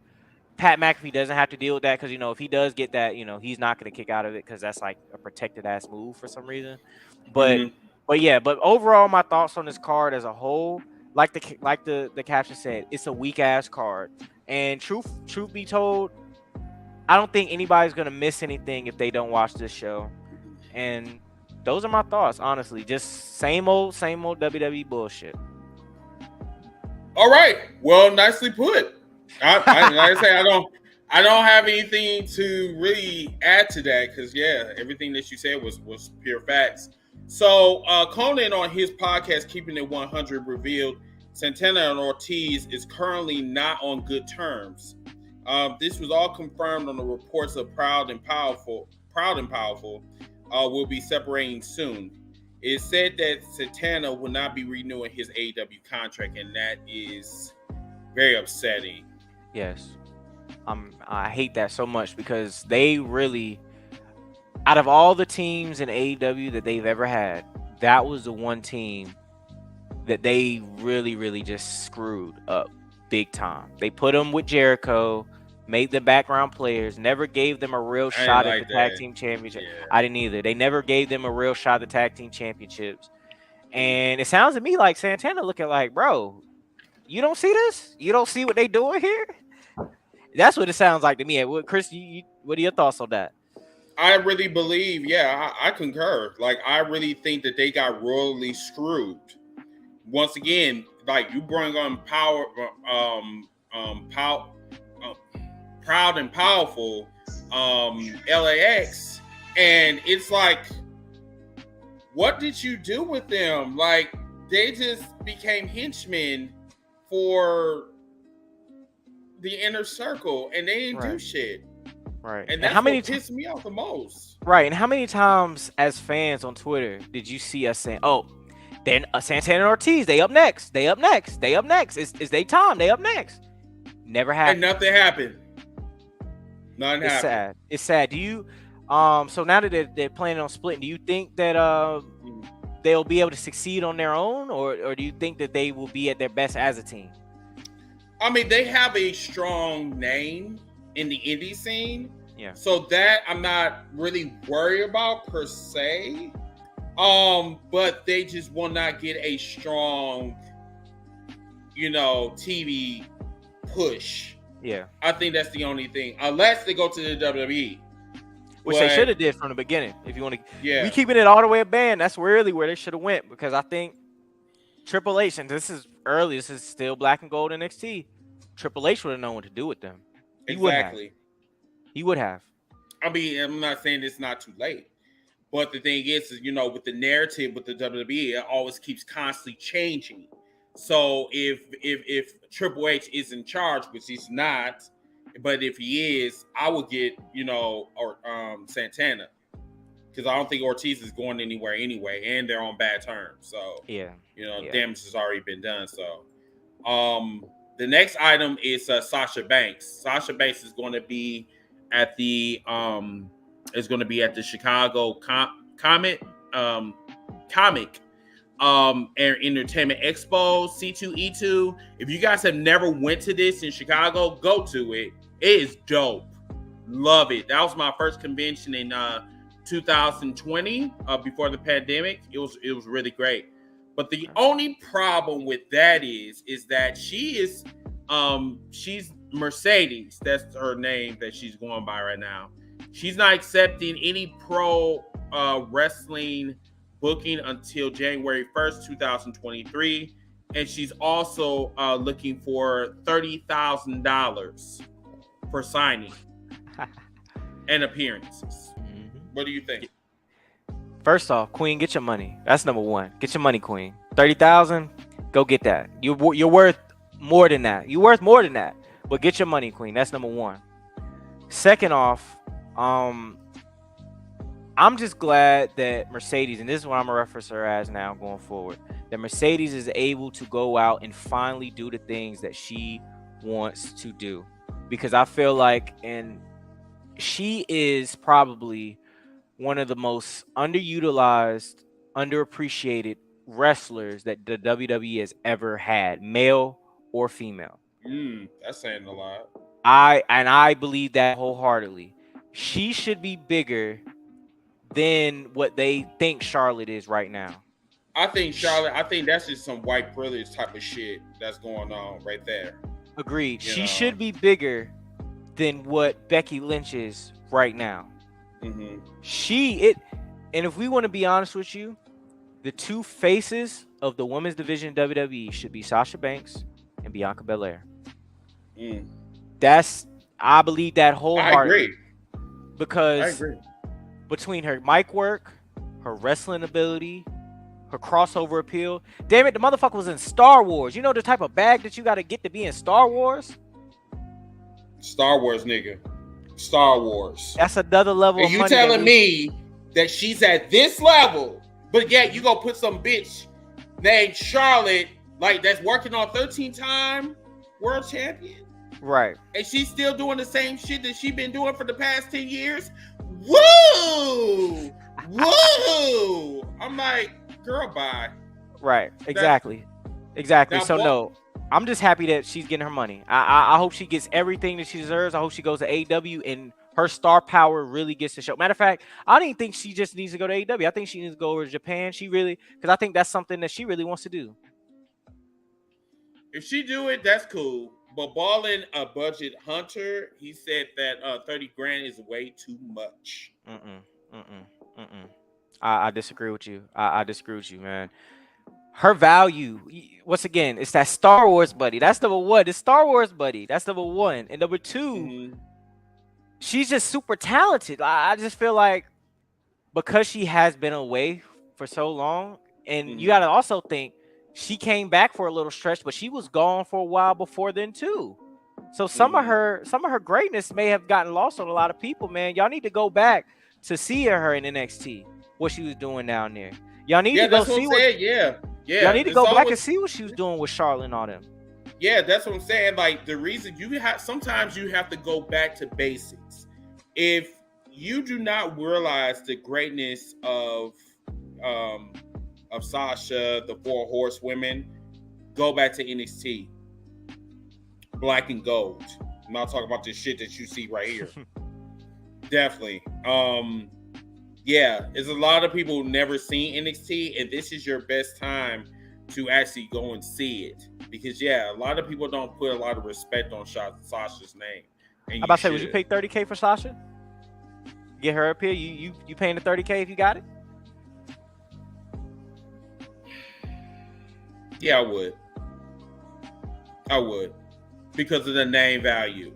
Pat McAfee doesn't have to deal with that because, if he does get that, he's not going to kick out of it because that's like a protected ass move for some reason. But overall, my thoughts on this card as a whole, like the caption said, it's a weak ass card. And truth be told, I don't think anybody's going to miss anything if they don't watch this show. And those are my thoughts, honestly. Just same old WWE bullshit. All right. Well, nicely put. Like I say, I don't have anything to really add to that because everything that you said was pure facts. So Conan on his podcast, Keeping It 100, revealed Santana and Ortiz is currently not on good terms. This was all confirmed on the reports of Proud and Powerful will be separating soon. It said that Santana will not be renewing his AEW contract, and that is very upsetting. Yes. I hate that so much because they really, out of all the teams in AEW that they've ever had, that was the one team that they really, really just screwed up big time. They put them with Jericho, made them background players, never gave them a real shot at the tag team championship. Yeah. I didn't either. They never gave them a real shot at the tag team championships. And it sounds to me like Santana looking like, bro, you don't see this? You don't see what they doing here? That's what it sounds like to me. Chris, what are your thoughts on that? I really believe, I concur. Like, I really think that they got royally screwed. Once again, like you bring on power, proud and powerful, LAX, and it's like, what did you do with them? Like, they just became henchmen for the inner circle, and they didn't do shit. Right. And that's what pissed me off the most. Right. And how many times as fans on Twitter did you see us saying, "Oh, then Santana and Ortiz, they up next. They up next. They up next. It's they time. They up next." Never happened. And nothing happened. Nothing happened. Sad. It's sad. Do you so now that they're planning on splitting, do you think that they'll be able to succeed on their own, or do you think that they will be at their best as a team? I mean, they have a strong name in the indie scene. Yeah. So that I'm not really worried about per se. But they just will not get a strong, TV push. Yeah. I think that's the only thing. Unless they go to the WWE. Which they should have did from the beginning. If you want to, yeah, we keeping it all the way a band. That's really where they should have went, because I think Triple H, and this is early, this is still Black and Gold NXT. Triple H would have known what to do with them. He would have. I mean, I'm not saying it's not too late, but the thing is, with the narrative with the WWE, it always keeps constantly changing. So if Triple H is in charge, which he's not, but if he is, I would get Santana, because I don't think Ortiz is going anywhere anyway, and they're on bad terms. So damage has already been done. So the next item is Sasha Banks. Sasha Banks is going to be at the Chicago Comic and Entertainment Expo, C2E2. If you guys have never went to this in Chicago, go to it. It is dope. Love it. That was my first convention in 2020, before the pandemic. It was really great. But the only problem with that is that she's Mercedes. That's her name that she's going by right now. She's not accepting any pro wrestling booking until January 1st, 2023. And she's also looking for $30,000 for signing and appearances. Mm-hmm. What do you think? First off, Queen, get your money. That's number one. Get your money, Queen. 30,000, go get that. You're worth more than that. You're worth more than that. But get your money, Queen. That's number one. Second off, I'm just glad that Mercedes, and this is what I'm gonna reference her as now going forward, that Mercedes is able to go out and finally do the things that she wants to do. Because I feel like, and she is probably one of the most underutilized, underappreciated wrestlers that the WWE has ever had, male or female. That's saying a lot. I believe that wholeheartedly. She should be bigger than what they think Charlotte is right now. I think that's just some white privilege type of shit that's going on right there. Agreed. She should be bigger than what Becky Lynch is right now. Mm-hmm. And if we want to be honest with you, the two faces of the women's division in WWE should be Sasha Banks and Bianca Belair. I believe that wholeheartedly. I agree. Because between her mic work, her wrestling ability, her crossover appeal, damn it, the motherfucker was in Star Wars. You know the type of bag that you got to get to be in Star Wars? Star Wars, nigga. Star Wars. That's another level and of you money. Telling me that she's at this level, but yet you gonna put some bitch named Charlotte, like, that's working on 13-time world champion? Right. And she's still doing the same shit that she's been doing for the past 10 years? Woo! Woo! I'm like, girl, bye. Right. Exactly. So, no. I'm just happy that she's getting her money. I hope she gets everything that she deserves. I hope she goes to AEW and her star power really gets to show. Matter of fact, I don't even think she just needs to go to AEW. I think she needs to go over to Japan. Because I think that's something that she really wants to do. If she do it, that's cool. But balling a budget hunter, he said that $30,000 is way too much. I disagree with you. I disagree with you, man. her value, once again, it's that Star Wars buddy. That's number one. It's Star Wars buddy. That's number one. And number two, she's just super talented. I just feel like because she has been away for so long, and you got to also think she came back for a little stretch, but she was gone for a while before then too. So some of her greatness may have gotten lost on a lot of people, man. Y'all need to go back to see her in NXT, what she was doing down there. Y'all need to go see what. Yeah. Y'all need to go back and see what she was doing with Charlotte and all them. Yeah, that's what I'm saying. Like, the reason sometimes you have to go back to basics. If you do not realize the greatness of Sasha, the Four Horsewomen, go back to NXT. Black and gold. I'm not talking about this shit that you see right here. Definitely. Yeah, there's a lot of people who never seen NXT, and this is your best time to actually go and see it. Because, yeah, a lot of people don't put a lot of respect on Sasha's name. I'm about to say, would you pay $30K for Sasha? Get her up here? You paying the $30K if you got it? Yeah, I would. Because of the name value.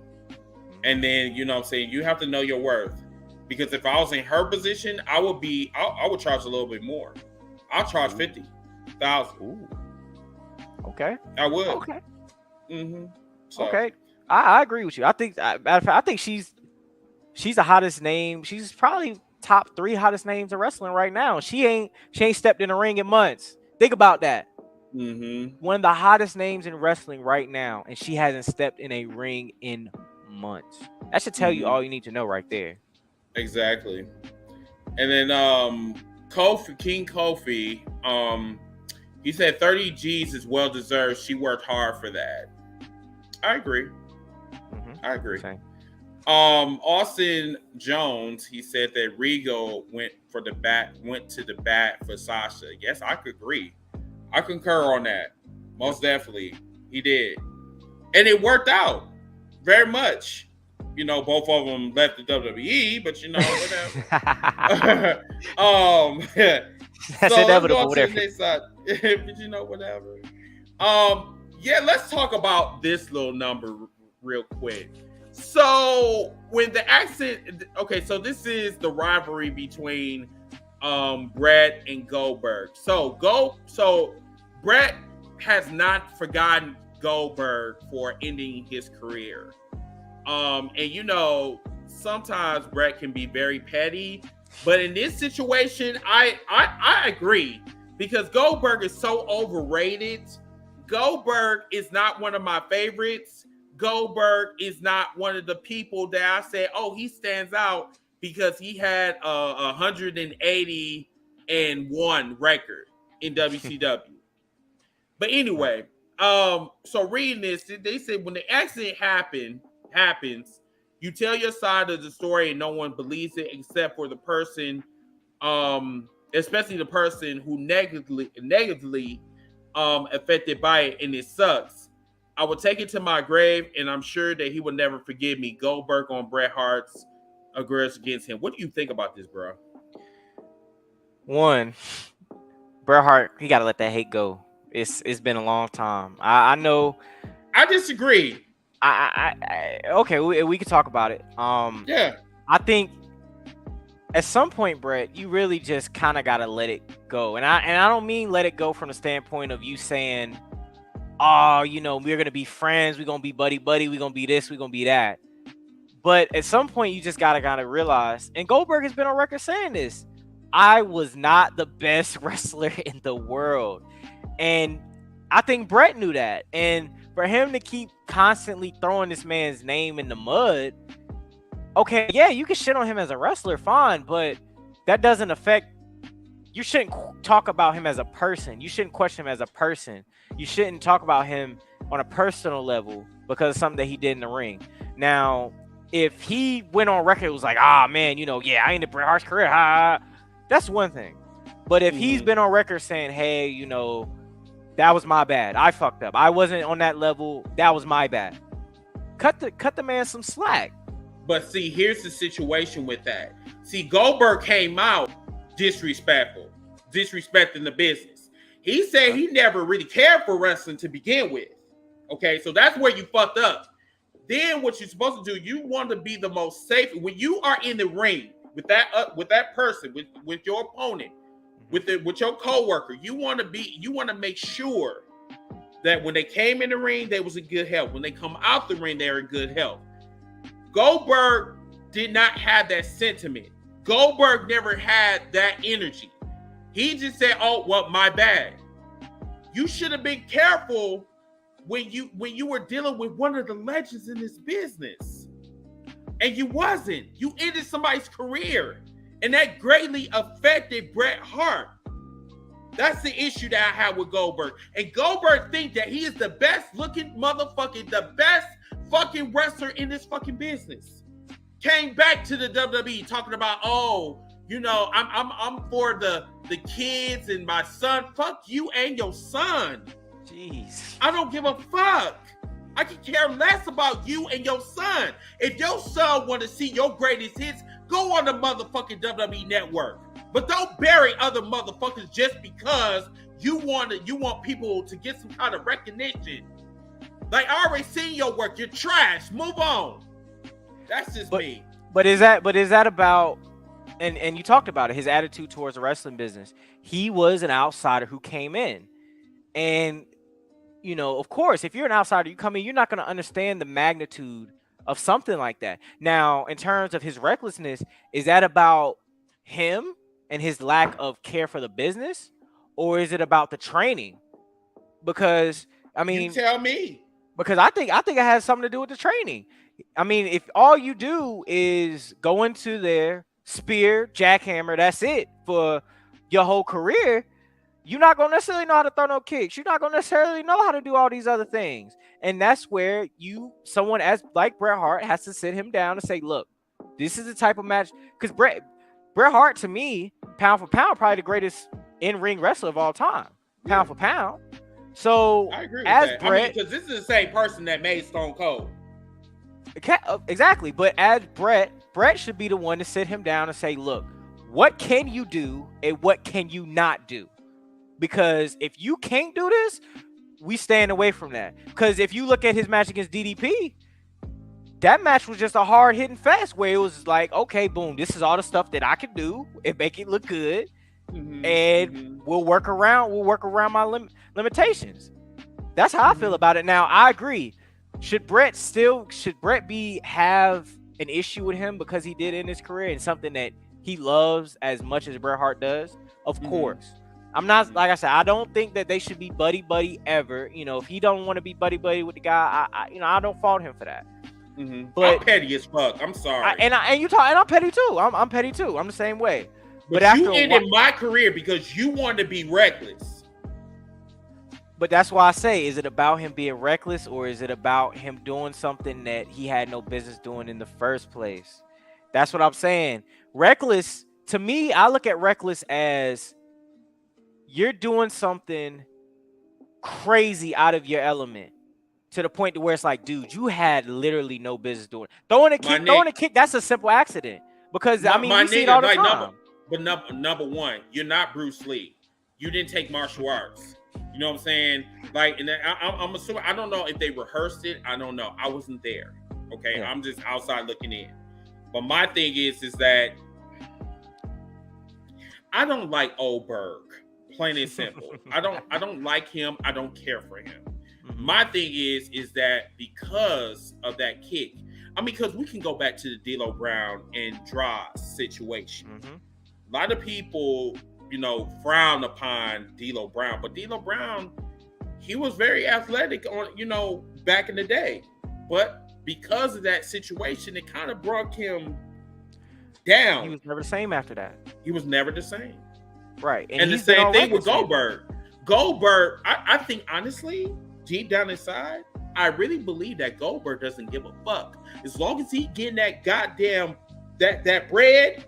And then, you know what I'm saying, you have to know your worth. Because if I was in her position, I would charge a little bit more. I'll charge $50,000. Okay. I would. Okay. So. Okay. I agree with you. I think she's the hottest name. She's probably top 3 hottest names in wrestling right now. She ain't stepped in a ring in months. Think about that. One of the hottest names in wrestling right now, and she hasn't stepped in a ring in months. That should tell you all you need to know right there. Exactly. And then King Kofi, he said 30 G's is well deserved. She worked hard for that. I agree. I agree. Same. Austin Jones, he said that Regal went to the bat for Sasha. Yes, I could agree. I concur on that. Most definitely. He did. And it worked out very much. You know, both of them left the WWE, but you know, whatever. That's inevitable. But you know, whatever. Yeah, let's talk about this little number real quick. So when the accident, okay, so this is the rivalry between Bret and Goldberg. So Bret has not forgotten Goldberg for ending his career. And you know, sometimes Bret can be very petty, but in this situation, I agree, because Goldberg is so overrated. Goldberg is not one of my favorites. Goldberg is not one of the people that I say, oh, he stands out because he had a 181 record in WCW. But anyway, so reading this, they said when the accident happens, you tell your side of the story and no one believes it except for the person, especially the person who negatively affected by it, and it sucks. I will take it to my grave, and I'm sure that he will never forgive me. Goldberg on Bret Hart's aggressor against him. What do you think about this, bro? One, Bret Hart, he got to let that hate go. It's been a long time. I know. I disagree. Okay, we can talk about it. Yeah. I think at some point, Bret, you really just kind of got to let it go. And I don't mean let it go from the standpoint of you saying, oh, you know, we're going to be friends. We're going to be buddy-buddy. We're going to be this. We're going to be that. But at some point, you just got to kind of realize, and Goldberg has been on record saying this, I was not the best wrestler in the world. And I think Bret knew that. And for him to keep constantly throwing this man's name in the mud, okay, yeah, you can shit on him as a wrestler, fine, but that doesn't affect. You shouldn't talk about him as a person. You shouldn't question him as a person. You shouldn't talk about him on a personal level because of something that he did in the ring. Now, if he went on record, it was like, man, you know, yeah, I ended Bret Hart's career. That's one thing. But if he's been on record saying, hey, you know, that was my bad. I fucked up. I wasn't on that level. That was my bad. Cut the man some slack. But see, here's the situation with that. See, Goldberg came out disrespecting the business. He said he never really cared for wrestling to begin with. Okay, so that's where you fucked up. Then what you're supposed to do, you want to be the most safe when you are in the ring with that person, with your opponent, with your coworker. You want to make sure that when they came in the ring, they was in good health. When they come out the ring, they're in good health. Goldberg did not have that sentiment. Goldberg never had that energy. He just said, "Oh, well, my bad." You should have been careful when you were dealing with one of the legends in this business, and you wasn't. You ended somebody's career, and that greatly affected Bret Hart. That's the issue that I have with Goldberg. And Goldberg think that he is the best looking the best fucking wrestler in this fucking business. Came back to the WWE talking about, oh, you know, I'm for the kids and my son. Fuck you and your son. Jeez. I don't give a fuck. I can care less about you and your son. If your son want to see your greatest hits, go on the motherfucking WWE network. But don't bury other motherfuckers just because you want people to get some kind of recognition. Like, I already seen your work. You're trash. Move on. That's just me. But is that about, and you talked about it, his attitude towards the wrestling business. He was an outsider who came in. And, you know, of course, if you're an outsider, you come in, you're not going to understand the magnitude of something like that. Now, in terms of his recklessness, is that about him and his lack of care for the business, or is it about the training? Because, I mean, you tell me. Because I think it has something to do with the training. I mean, if all you do is go into there, spear, jackhammer, that's it for your whole career, you're not going to necessarily know how to throw no kicks. You're not going to necessarily know how to do all these other things. And that's where someone like Bret Hart has to sit him down and say, look, this is the type of match. Because Bret Hart, to me, pound for pound, probably the greatest in-ring wrestler of all time. Pound for pound. So, I agree with as that. Bret, because this is the same person that made Stone Cold. Exactly. But as Bret should be the one to sit him down and say, look, what can you do and what can you not do? Because if you can't do this, we stand away from that. Because if you look at his match against DDP, that match was just a hard-hitting fest where it was like, okay, boom, this is all the stuff that I can do and make it look good. And we'll work around my limitations. That's how I feel about it. Now, I agree. Should Bret have an issue with him because he did in his career and something that he loves as much as Bret Hart does? Of course. I'm not, like I said, I don't think that they should be buddy ever. You know, if he don't want to be buddy with the guy, I don't fault him for that. But I'm petty as fuck. I'm sorry. And I'm petty too. I'm petty too. I'm the same way. But you ended my career because you wanted to be reckless. But that's why I say, is it about him being reckless or is it about him doing something that he had no business doing in the first place? That's what I'm saying. Reckless, to me, I look at reckless as you're doing something crazy out of your element to the point to where it's like, dude, you had literally no business doing it. Throwing a kick, that's a simple accident. Because, we see it all the time. But number one, you're not Bruce Lee. You didn't take martial arts. You know what I'm saying? Like, and I'm assuming, I don't know if they rehearsed it. I don't know. I wasn't there. Okay, I'm just outside looking in. But my thing is that I don't like Oldberg. Plain and simple. I don't like him. I don't care for him. My thing is that because of that kick, because we can go back to the D'Lo Brown and Draw situation. A lot of people, frown upon D'Lo Brown, but D'Lo Brown, he was very athletic on, back in the day. But because of that situation, it kind of brought him down. He was never the same after that. He was never the same. Right. And the same thing with Goldberg. Goldberg, I think, honestly, deep down inside, I really believe that Goldberg doesn't give a fuck. As long as he getting that goddamn, that bread,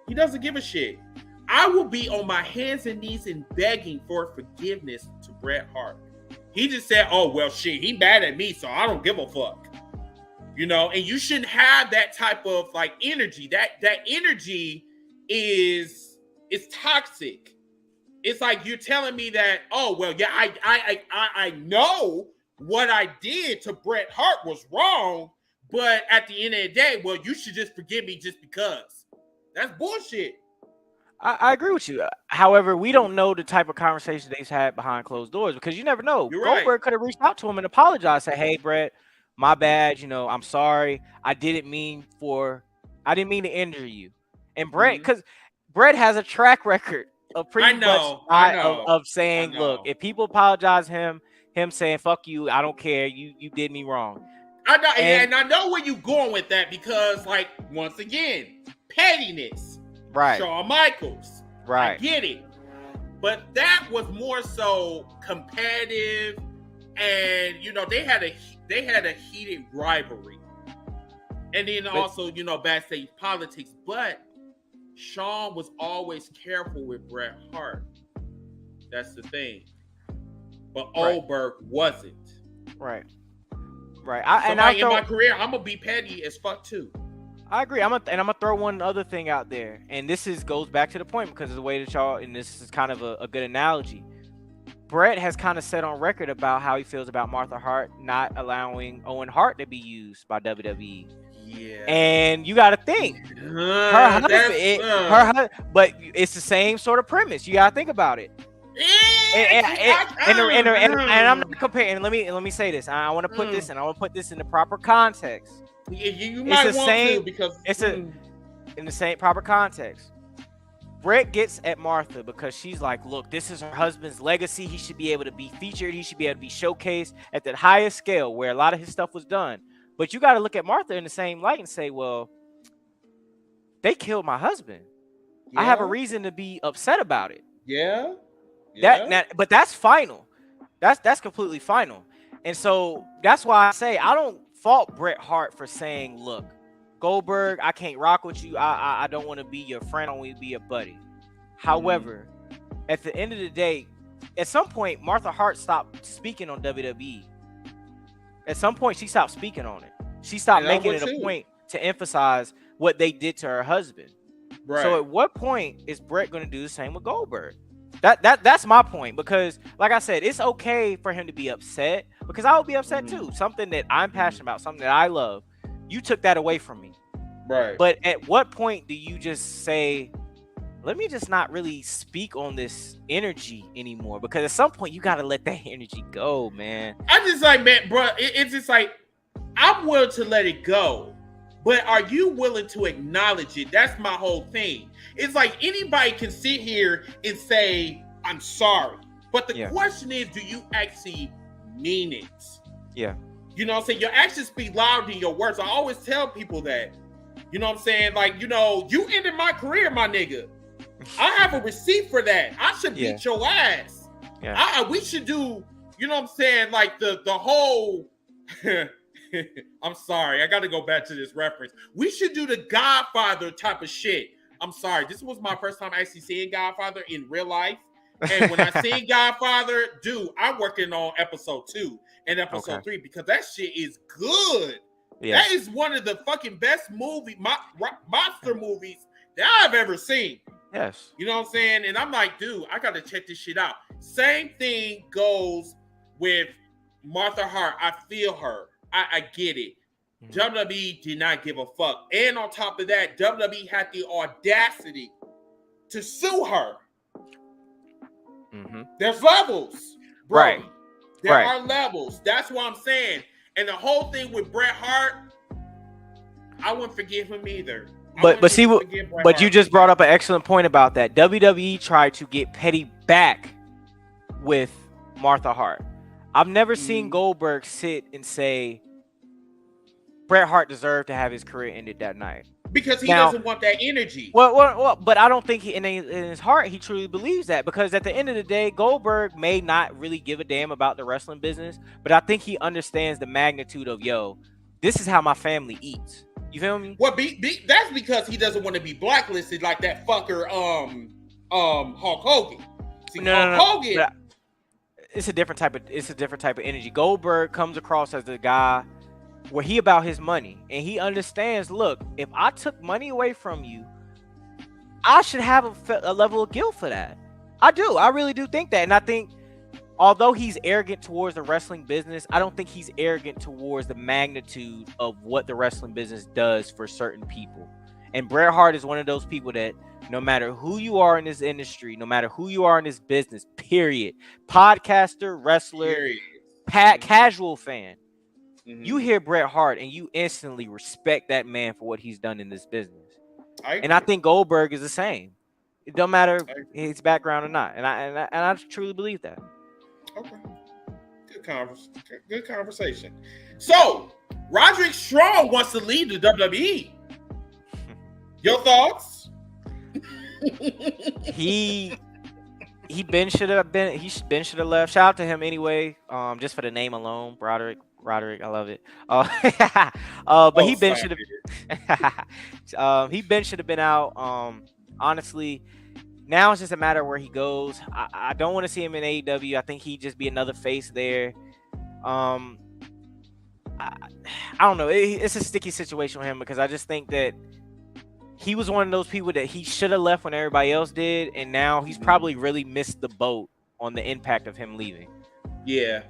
he doesn't give a shit. I will be on my hands and knees and begging for forgiveness to Bret Hart. He just said, oh, well, shit, he mad at me, so I don't give a fuck. And you shouldn't have that type of, energy. That energy is toxic. it's like you're telling me that, oh well, yeah, I know what I did to Bret Hart was wrong, but at the end of the day, well, you should just forgive me just because. That's bullshit. I agree with you. However, we don't know the type of conversation they've had behind closed doors because you never know. You're Goldberg right. could have reached out to him and apologized, say, "Hey, Bret, my bad. You know, I'm sorry. I didn't mean to injure you." And Bret, because Bret has a track record of pretty much of saying, "Look, if people apologize him saying fuck you, I don't care. You did me wrong." I know, and I know where you're going with that because, like, once again, pettiness. Right. Shawn Michaels. Right. I get it. But that was more so competitive, and you know, they had a heated rivalry. And then also, you know, backstage politics. But Shawn was always careful with Bret Hart. That's the thing. But Goldberg wasn't. Right. Right. In my career, I'm gonna be petty as fuck too. I agree. I'm gonna throw one other thing out there, and this goes back to the point because of the way that y'all, and this is kind of a good analogy. Bret has kind of said on record about how he feels about Martha Hart not allowing Owen Hart to be used by WWE. Yeah. And you got to think, her husband, but it's the same sort of premise. You got to think about it. And I'm not comparing. Let me say this. I want to put this, and I want to put this in the proper context. You might want to because in the same proper context. Bret gets at Martha because she's like, look, this is her husband's legacy. He should be able to be featured. He should be able to be showcased at the highest scale where a lot of his stuff was done. But you got to look at Martha in the same light and say, well, they killed my husband. Yeah. I have a reason to be upset about it. Yeah. But that's final. That's completely final. And so that's why I say I don't fault Bret Hart for saying, look, Goldberg, I can't rock with you. I don't want to be your friend. I want to be your buddy. However, at the end of the day, at some point, Martha Hart stopped speaking on WWE. At some point, she stopped speaking on it. She stopped making it a point to emphasize what they did to her husband. Right. So at what point is Bret going to do the same with Goldberg? That's my point, because like I said, it's okay for him to be upset, because I would be upset too. Something that I'm passionate about, something that I love. You took that away from me. Right. But at what point do you just say, let me just not really speak on this energy anymore? Because at some point you got to let that energy go, man. I just like, man, bro, it's just like, I'm willing to let it go, but are you willing to acknowledge it? That's my whole thing. It's like anybody can sit here and say, I'm sorry. But the question is, do you actually mean it? Yeah. You know what I'm saying? Your actions speak louder than your words. I always tell people that. You know what I'm saying? Like, you know, you ended my career, my nigga. I have a receipt for that. I should beat your ass. Yeah. We should do, you know what I'm saying? Like the whole... I'm sorry. I got to go back to this reference. We should do the Godfather type of shit. I'm sorry. This was my first time actually seeing Godfather in real life. And when I seen Godfather, dude, I'm working on episode 2 and episode 3 because that shit is good. Yeah. That is one of the fucking best monster movies that I've ever seen. Yes. You know what I'm saying? And I'm like, dude, I got to check this shit out. Same thing goes with Martha Hart. I feel her. I get it. WWE did not give a fuck. And on top of that, WWE had the audacity to sue her. There's levels, bro. Right. There are levels. That's what I'm saying. And the whole thing with Bret Hart, I wouldn't forgive him either. But you just brought up an excellent point about that. WWE tried to get petty back with Martha Hart. I've never seen Goldberg sit and say Bret Hart deserved to have his career ended that night. Because he doesn't want that energy. Well, but I don't think in his heart he truly believes that, because at the end of the day, Goldberg may not really give a damn about the wrestling business, but I think he understands the magnitude of, this is how my family eats. You feel me? Well, that's because he doesn't want to be blacklisted like that fucker Hulk Hogan. See, Hulk Hogan. It's a different type of energy. Goldberg comes across as the guy where he about his money, and he understands, look, if I took money away from you, I should have a level of guilt for that. I do. I really do think that. And I think although he's arrogant towards the wrestling business, I don't think he's arrogant towards the magnitude of what the wrestling business does for certain people. And Bret Hart is one of those people that no matter who you are in this industry, no matter who you are in this business, period, podcaster, wrestler, casual fan, you hear Bret Hart and you instantly respect that man for what he's done in this business. I think Goldberg is the same. It don't matter his background or not. And I truly believe that. Okay. Good conversation. So, Roderick Strong wants to leave the WWE. Your thoughts? He should have left. Shout out to him anyway. Just for the name alone, Roderick, I love it. But he should have been out. Honestly, now it's just a matter of where he goes. I don't want to see him in AEW. I think he'd just be another face there. I don't know. It's a sticky situation with him because I just think that he was one of those people that he should have left when everybody else did, and now he's probably really missed the boat on the impact of him leaving. Yeah,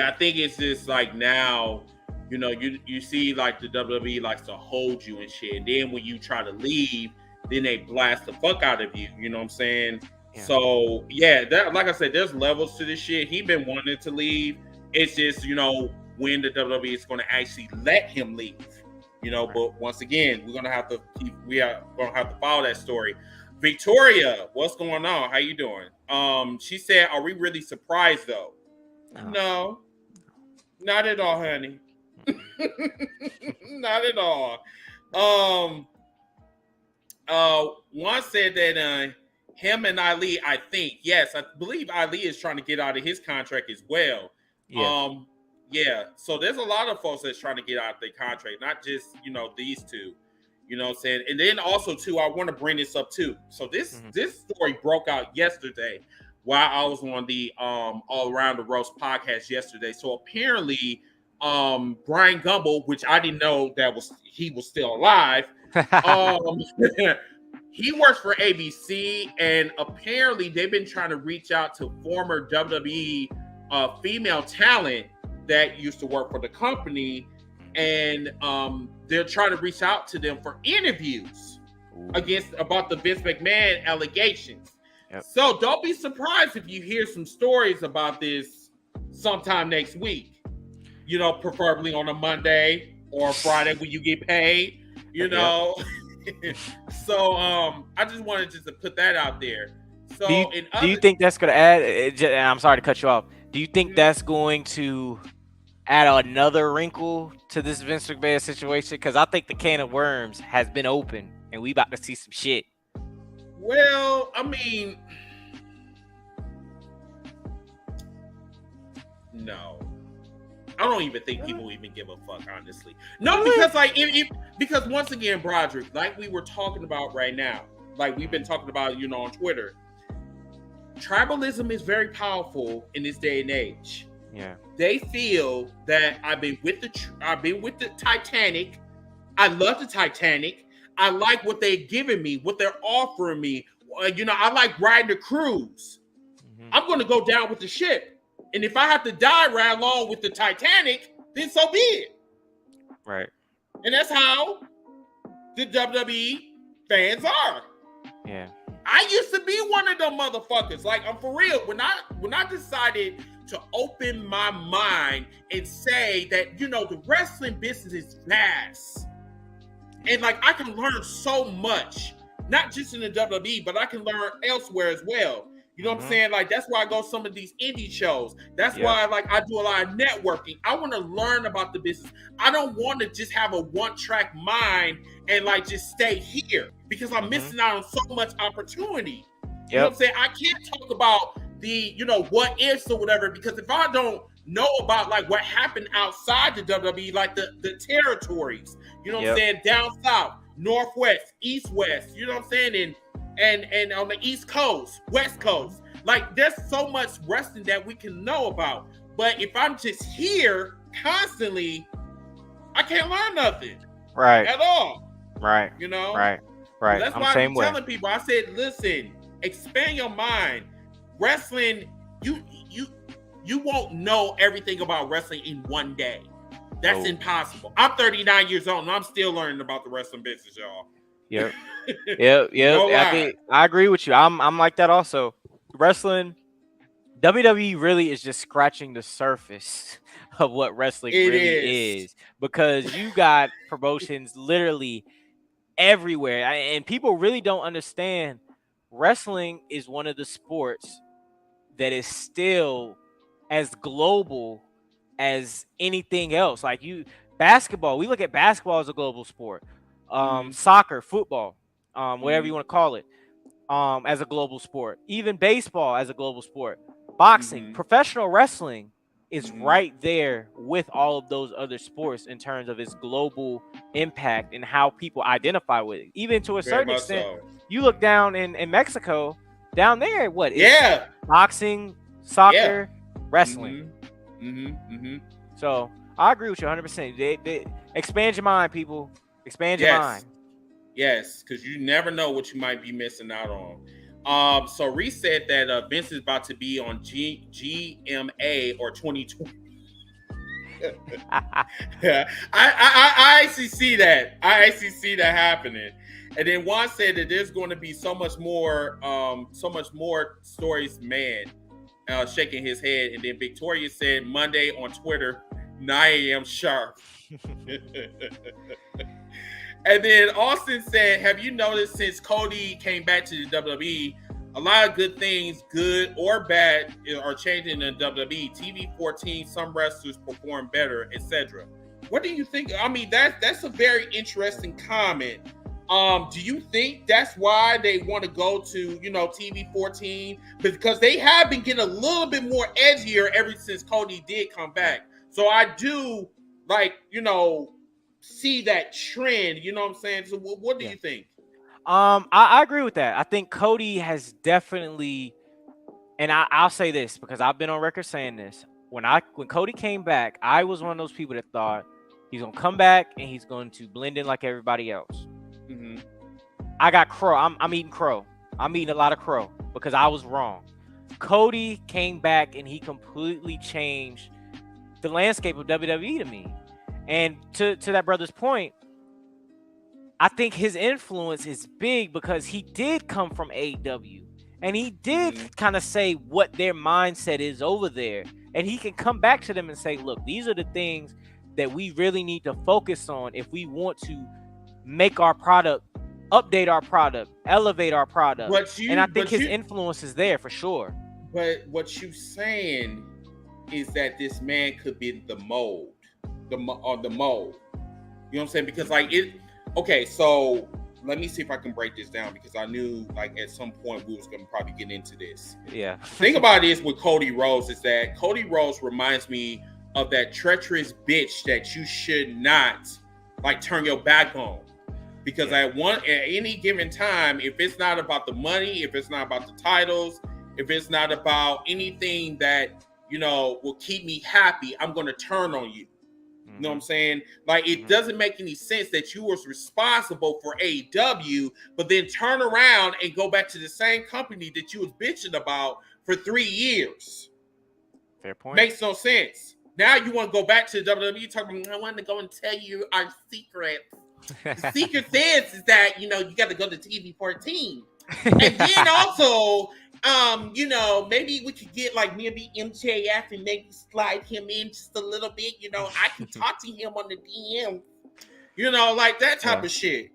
I think it's just like now, you see like the WWE likes to hold you and shit, and then when you try to leave, then they blast the fuck out of you. You know what I'm saying? Yeah. So yeah, like I said, there's levels to this shit. He been wanting to leave. It's just when the WWE is going to actually let him leave. But once again, we are gonna have to follow that story. Victoria, what's going on? How you doing? She said, "Are we really surprised though?" No, not at all, honey. Not at all. One said that him and Ali, I think, yes, I believe Ali is trying to get out of his contract as well. Yeah. Yeah, so there's a lot of folks that's trying to get out of their contract, not just, these two, you know what I'm saying? And then also, too, I want to bring this up, too. So this story broke out yesterday while I was on the All Around the Roast podcast yesterday. So apparently, Brian Gumble, which I didn't know he was still alive, he works for ABC, and apparently they've been trying to reach out to former WWE female talent that used to work for the company, and they're trying to reach out to them for interviews about the Vince McMahon allegations. Yep. So don't be surprised if you hear some stories about this sometime next week. Preferably on a Monday or Friday when you get paid. So I just wanted to put that out there. So do you think that's going to add? I'm sorry to cut you off. Do you think that's going to add another wrinkle to this Vince McMahon situation? Because I think the can of worms has been open, and we about to see some shit. Well, I mean, no. I don't even think people even give a fuck, honestly. No, because once again, Broderick, like we were talking about right now, like we've been talking about, on Twitter, tribalism is very powerful in this day and age. Yeah, they feel that I've been with the Titanic. I love the Titanic. I like what they're giving me, what they're offering me. I like riding the cruise. I'm going to go down with the ship, and if I have to die right along with the Titanic, then so be it. Right. And that's how the WWE fans are. Yeah. I used to be one of them motherfuckers. Like, I'm for real. When I decided to open my mind and say that, the wrestling business is vast. And like, I can learn so much, not just in the WWE, but I can learn elsewhere as well. You know what I'm saying? Like, that's why I go some of these indie shows. That's why I do a lot of networking. I want to learn about the business. I don't want to just have a one-track mind and just stay here, because I'm missing out on so much opportunity. You know what I'm saying? I can't talk about the, what ifs or whatever, because if I don't know about what happened outside the WWE, like the territories, you know what I'm saying, down south, northwest, east, west, you know what I'm saying, and on the East Coast, West Coast, there's so much wrestling that we can know about. But if I'm just here constantly, I can't learn nothing, right, at all, right, right. Right. That's why I'm telling people. I said, listen, expand your mind. wrestling, you won't know everything about wrestling in one day. That's impossible. I'm 39 years old and I'm still learning about the wrestling business, y'all. Yep. I agree with you. I'm like that also. Wrestling, WWE really is just scratching the surface of what wrestling really is, because you got promotions literally everywhere, and people really don't understand. Wrestling is one of the sports that is still as global as anything else. Like basketball, we look at basketball as a global sport. Soccer, football, whatever you want to call it, as a global sport. Even baseball as a global sport. Boxing, professional wrestling is right there with all of those other sports in terms of its global impact and how people identify with it. Even to a certain extent, you look down in Mexico, down there, it's boxing, soccer, wrestling. So I agree with you 100%. They expand your mind, people. Expand your mind. Yes, because you never know what you might be missing out on. So Reese said that Vince is about to be on GMA or 2020. I actually see that. I actually see that happening. And then Juan said that there's going to be so much more stories, man. Shaking his head. And then Victoria said Monday on Twitter, 9 a.m. sharp. And then Austin said, have you noticed since Cody came back to the WWE, a lot of good things, good or bad, are changing in WWE? TV-14, some wrestlers perform better, etc. What do you think? I mean, that's a very interesting comment. Do you think that's why they want to go to, TV-14? Because they have been getting a little bit more edgier ever since Cody did come back. So I do, see that trend. You know what I'm saying? So what do you think? I agree with that. I think Cody has definitely, and I'll say this because I've been on record saying this. When Cody came back, I was one of those people that thought he's gonna come back and he's going to blend in like everybody else. I got crow. I'm eating crow. I'm eating a lot of crow because I was wrong. Cody came back and he completely changed the landscape of WWE to me. And to that brother's point, I think his influence is big because he did come from AEW and he did kind of say what their mindset is over there. And he can come back to them and say, look, these are the things that we really need to focus on if we want to make our product, update our product, elevate our product. And I think his influence is there for sure. But what you're saying is that this man could be the mold. The mold. You know what I'm saying? Because okay, so let me see if I can break this down because I knew at some point we was gonna probably get into this. Yeah. Thing about this with Cody Rhodes is that Cody Rhodes reminds me of that treacherous bitch that you should not turn your back on. Because at any given time, if it's not about the money, if it's not about the titles, if it's not about anything that will keep me happy, I'm gonna turn on you. You know what I'm saying? It doesn't make any sense that you was responsible for AEW, but then turn around and go back to the same company that you was bitching about for 3 years. Fair point. Makes no sense. Now you want to go back to the WWE talking, I want to go and tell you our secret. The secret is that, you got to go to TV-14. And then also, maybe we could get maybe MJF and maybe slide him in just a little bit. I can talk to him on the DM. That type of shit.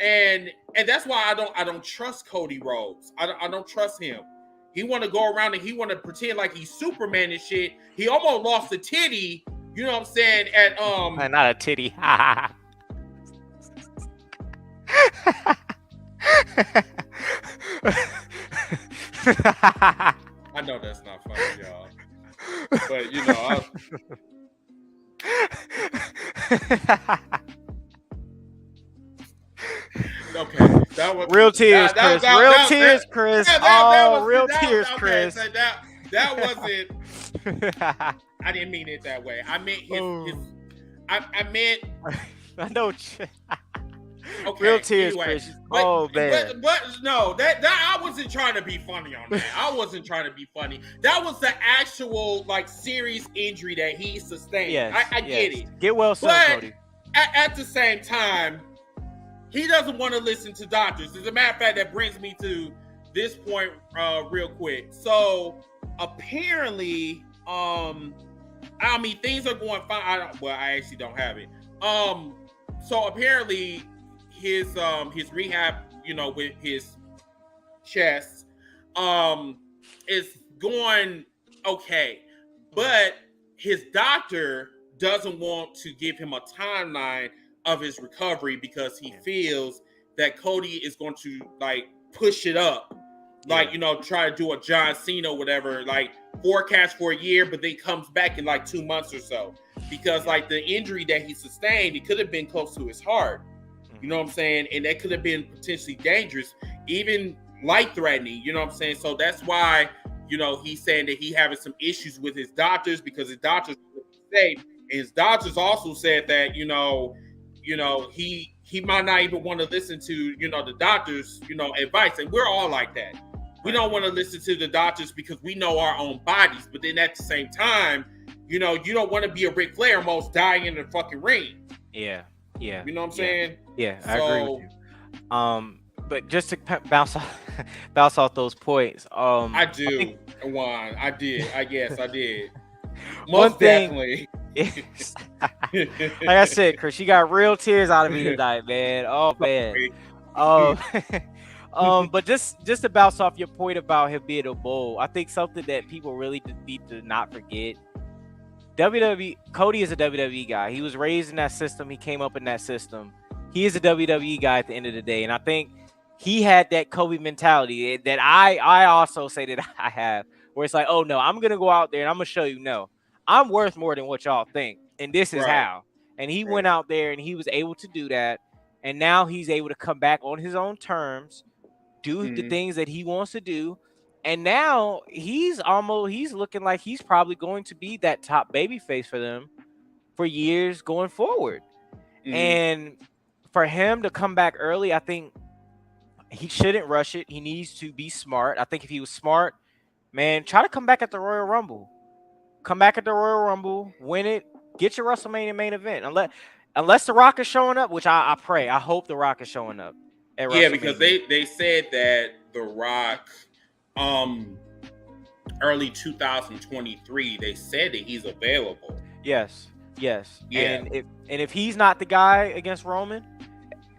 And that's why I don't trust Cody Rhodes. I don't trust him. He want to go around and he want to pretend like he's Superman and shit. He almost lost a titty. You know what I'm saying? At not a titty. I know that's not funny, y'all. But okay, that was real tears, Chris. Real tears, Chris. Real tears, Chris. That wasn't. I didn't mean it that way. I meant his. I meant. I know. Okay. Real tears, Anyway, Chris. Oh man. But no, that I wasn't trying to be funny on that. I wasn't trying to be funny. That was the actual like serious injury that he sustained. Yes, I get it. Get well soon, But Cody. at the same time, he doesn't want to listen to doctors. As a matter of fact, that brings me to this point real quick. So apparently, I mean, things are going fine. I actually don't have it. So apparently his rehab, with his chest, is going okay, but his doctor doesn't want to give him a timeline of his recovery because he feels that Cody is going to like push it up, like try to do a John Cena or whatever, like forecast for a year, but then comes back in like 2 months or so, because like the injury that he sustained, it could have been close to his heart, you know what I'm saying, and that could have been potentially dangerous, even life-threatening, you know what I'm saying. So that's why he's saying that he having some issues with his doctors, because his doctors say, and his doctors also said that he might not even want to listen to the doctors advice, and we're all like that. We don't want to listen to the doctors because we know our own bodies, but then at the same time, you don't want to be a Ric Flair almost dying in the fucking ring. Yeah. You know what I'm saying? Yeah, I agree with you. But just to bounce off those points, I do. Juan, I did. Yes, I did. Most definitely. Like I said, Chris, you got real tears out of me tonight, man. Oh man. But just to bounce off your point about him being a bull, I think something that people really need to not forget. Cody is a WWE guy. He was raised in that system. He came up in that system. He is a WWE guy at the end of the day, and I think he had that Kobe mentality that I also say that I have, where it's like, oh no, I'm gonna go out there and I'm gonna show you, no, I'm worth more than what y'all think, and this is how. And he went out there and he was able to do that, and now he's able to come back on his own terms, do the things that he wants to do, and now he's looking like he's probably going to be that top babyface for them for years going forward. And for him to come back early, I think he shouldn't rush it. He needs to be smart. I think if he was smart, man, try to come back at the Royal Rumble. Come back at the Royal Rumble, win it, get your WrestleMania main event. Unless The Rock is showing up, which I hope The Rock is showing up. Yeah, because they said that The Rock, early 2023, they said that he's available. Yes. Yeah. And if he's not the guy against Roman,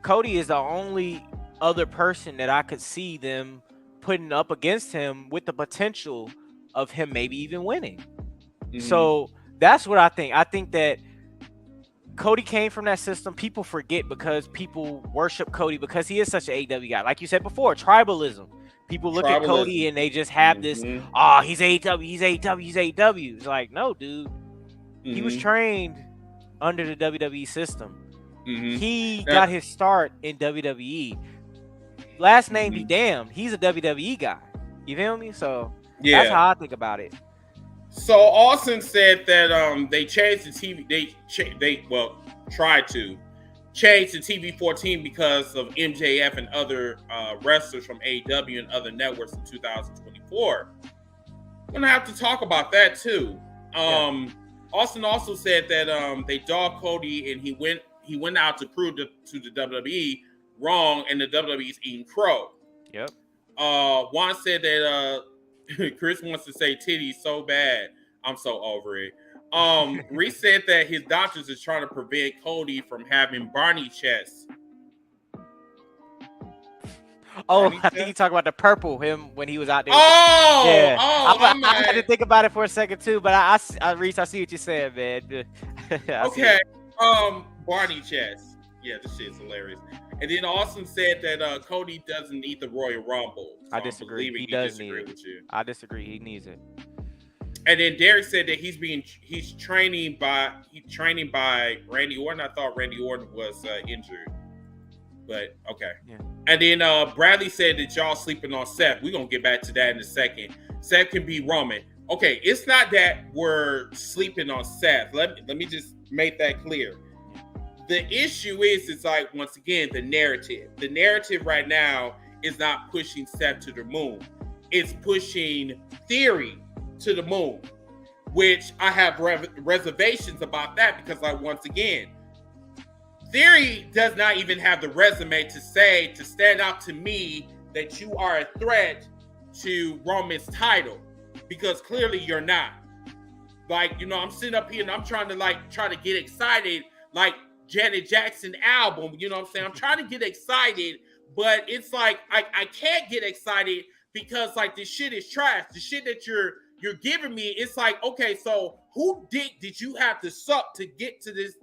Cody is the only other person that I could see them putting up against him with the potential of him maybe even winning. So that's what I think. I think that Cody came from that system. People forget because people worship Cody because he is such an AEW guy. Like you said before, tribalism. People look at Cody and they just have this, he's AEW, he's AEW, he's AEW. It's like, no, dude. He was trained under the WWE system. He got his start in WWE. Last name be damned. He's a WWE guy. You feel me? So that's how I think about it. So Austin said that they changed the TV. They tried to change the TV-14 because of MJF and other wrestlers from AEW and other networks in 2024. We're gonna have to talk about that too. Austin also said that they dogged Cody and he went out to prove to the WWE wrong, and the WWE is eating crow. Yep. Juan said that Chris wants to say titties so bad. I'm so over it. Reese said that his doctors is trying to prevent Cody from having Barney chest. Oh, I think you talk about the purple him when he was out there. I had to think about it for a second too, but Reese, I see what you're saying, man. Okay. Barney chest. Yeah, this shit's hilarious. And then Austin said that Cody doesn't need the Royal Rumble. So I disagree. He does need it. With you. I disagree. He needs it. And then Derek said that he's training by Randy Orton. I thought Randy Orton was injured, but okay. Yeah. And then Bradley said that y'all sleeping on Seth. We're gonna get back to that in a second. Seth can be Roman. Okay, it's not that we're sleeping on Seth. Let me just make that clear. the issue is like, once again, the narrative. The narrative right now is not pushing Seth to the moon. It's pushing Theory to the moon, which I have reservations about that because, like, once again, Theory does not even have the resume to stand out to me that you are a threat to Roman's title, because clearly you're not. Like, you know, I'm sitting up here and I'm trying to get excited, like Janet Jackson album, you know what I'm saying? I'm trying to get excited, but it's like I can't get excited because, like, this shit is trash. The shit that you're giving me, it's like, okay, so who did you have to suck to get to this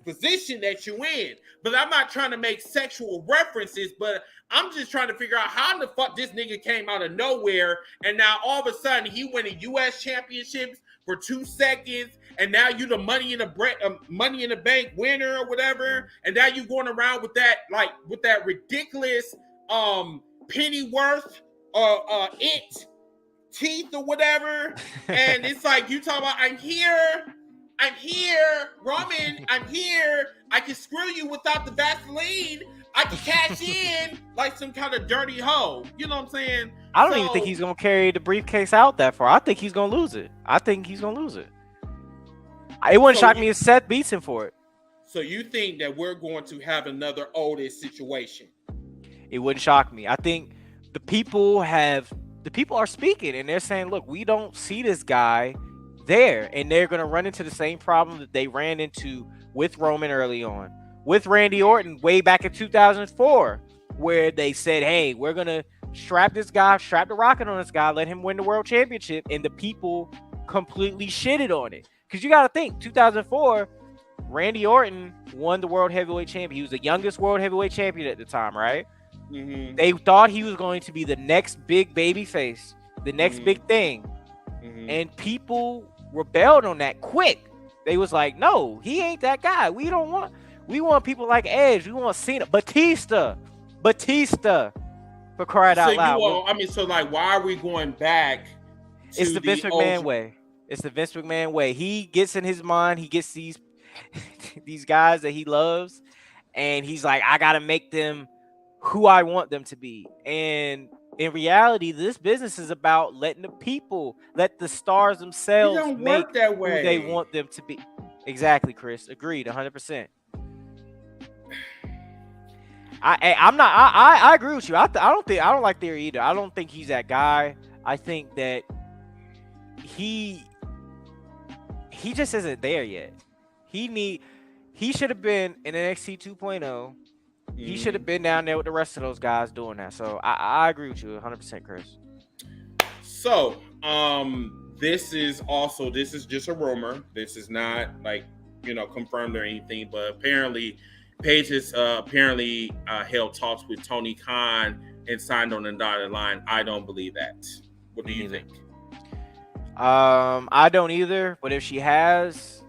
position that you're in? But I'm not trying to make sexual references, but I'm just trying to figure out how the fuck this nigga came out of nowhere, and now all of a sudden he winning U.S. championships for 2 seconds, and now you the money in the bank winner or whatever, and now you going around with that ridiculous Pennyworth it teeth or whatever, and it's like you talking about I'm here, Roman, I'm here. I can screw you without the Vaseline. I can cash in like some kind of dirty hoe. You know what I'm saying? I don't even think he's gonna carry the briefcase out that far. I think he's gonna lose it. It wouldn't shock me if Seth beats him for it. So you think that we're going to have another Otis situation? It wouldn't shock me. I think the people are speaking and they're saying, look, we don't see this guy there, and they're going to run into the same problem that they ran into with Roman early on, with Randy Orton way back in 2004, where they said, hey, we're going to strap the rocket on this guy, let him win the world championship, and the people completely shitted on it. Because you got to think, 2004, Randy Orton won the world heavyweight champion. He was the youngest world heavyweight champion at the time, right? Mm-hmm. They thought he was going to be the next big baby face, the next big thing. Mm-hmm. And people rebelled on that quick. They was like, no, he ain't that guy. We want people like Edge. We want Cena, Batista, for crying out loud. So like, why are we going back to it's the Vince McMahon way. It's the Vince McMahon way. He gets in his mind, he gets these guys that he loves, and he's like, I gotta make them who I want them to be. And in reality, this business is about letting the people, let the stars themselves make that way. Who they want them to be. Exactly, Chris. Agreed, 100%. I agree with you. I don't like Theory either. I don't think he's that guy. I think that he just isn't there yet. He should have been in NXT 2.0. He should have been down there with the rest of those guys doing that. So I agree with you 100%, Chris. So this is just a rumor. This is not like, confirmed or anything, but apparently Paige has held talks with Tony Khan and signed on the dotted line. I don't believe that. What do you think? I don't either, but if she has,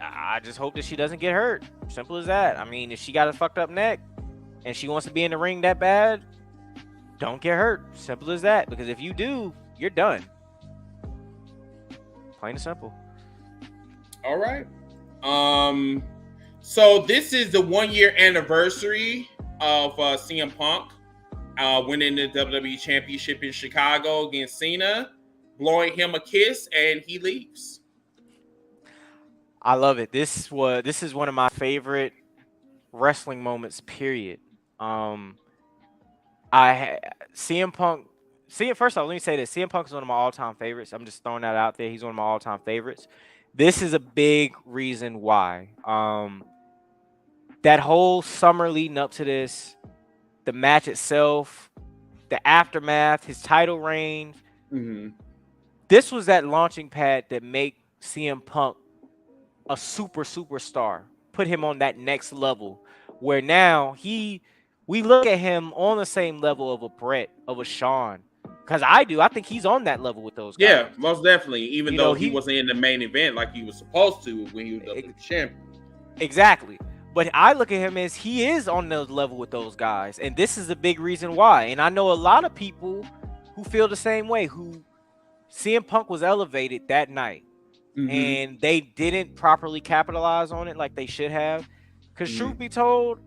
I just hope that she doesn't get hurt. Simple as that. I mean, if she got a fucked up neck and she wants to be in the ring that bad, don't get hurt. Simple as that. Because if you do, you're done. Plain and simple. All right. So this is the 1-year anniversary of CM Punk winning the WWE Championship in Chicago against Cena, blowing him a kiss, and he leaves. I love it. This is one of my favorite wrestling moments, period. CM Punk. First off, let me say this. CM Punk is one of my all-time favorites. I'm just throwing that out there. He's one of my all-time favorites. This is a big reason why. That whole summer leading up to this, the match itself, the aftermath, his title reign. Mm-hmm. This was that launching pad that made CM Punk a superstar, put him on that next level where now we look at him on the same level of a Brett, of a Shawn. Because I think he's on that level with those guys. Yeah, most definitely. Even though he wasn't in the main event like he was supposed to when he was the champion. Exactly. But I look at him as he is on the level with those guys. And this is a big reason why. And I know a lot of people who feel the same way, who CM Punk was elevated that night and they didn't properly capitalize on it like they should have. Because truth be told,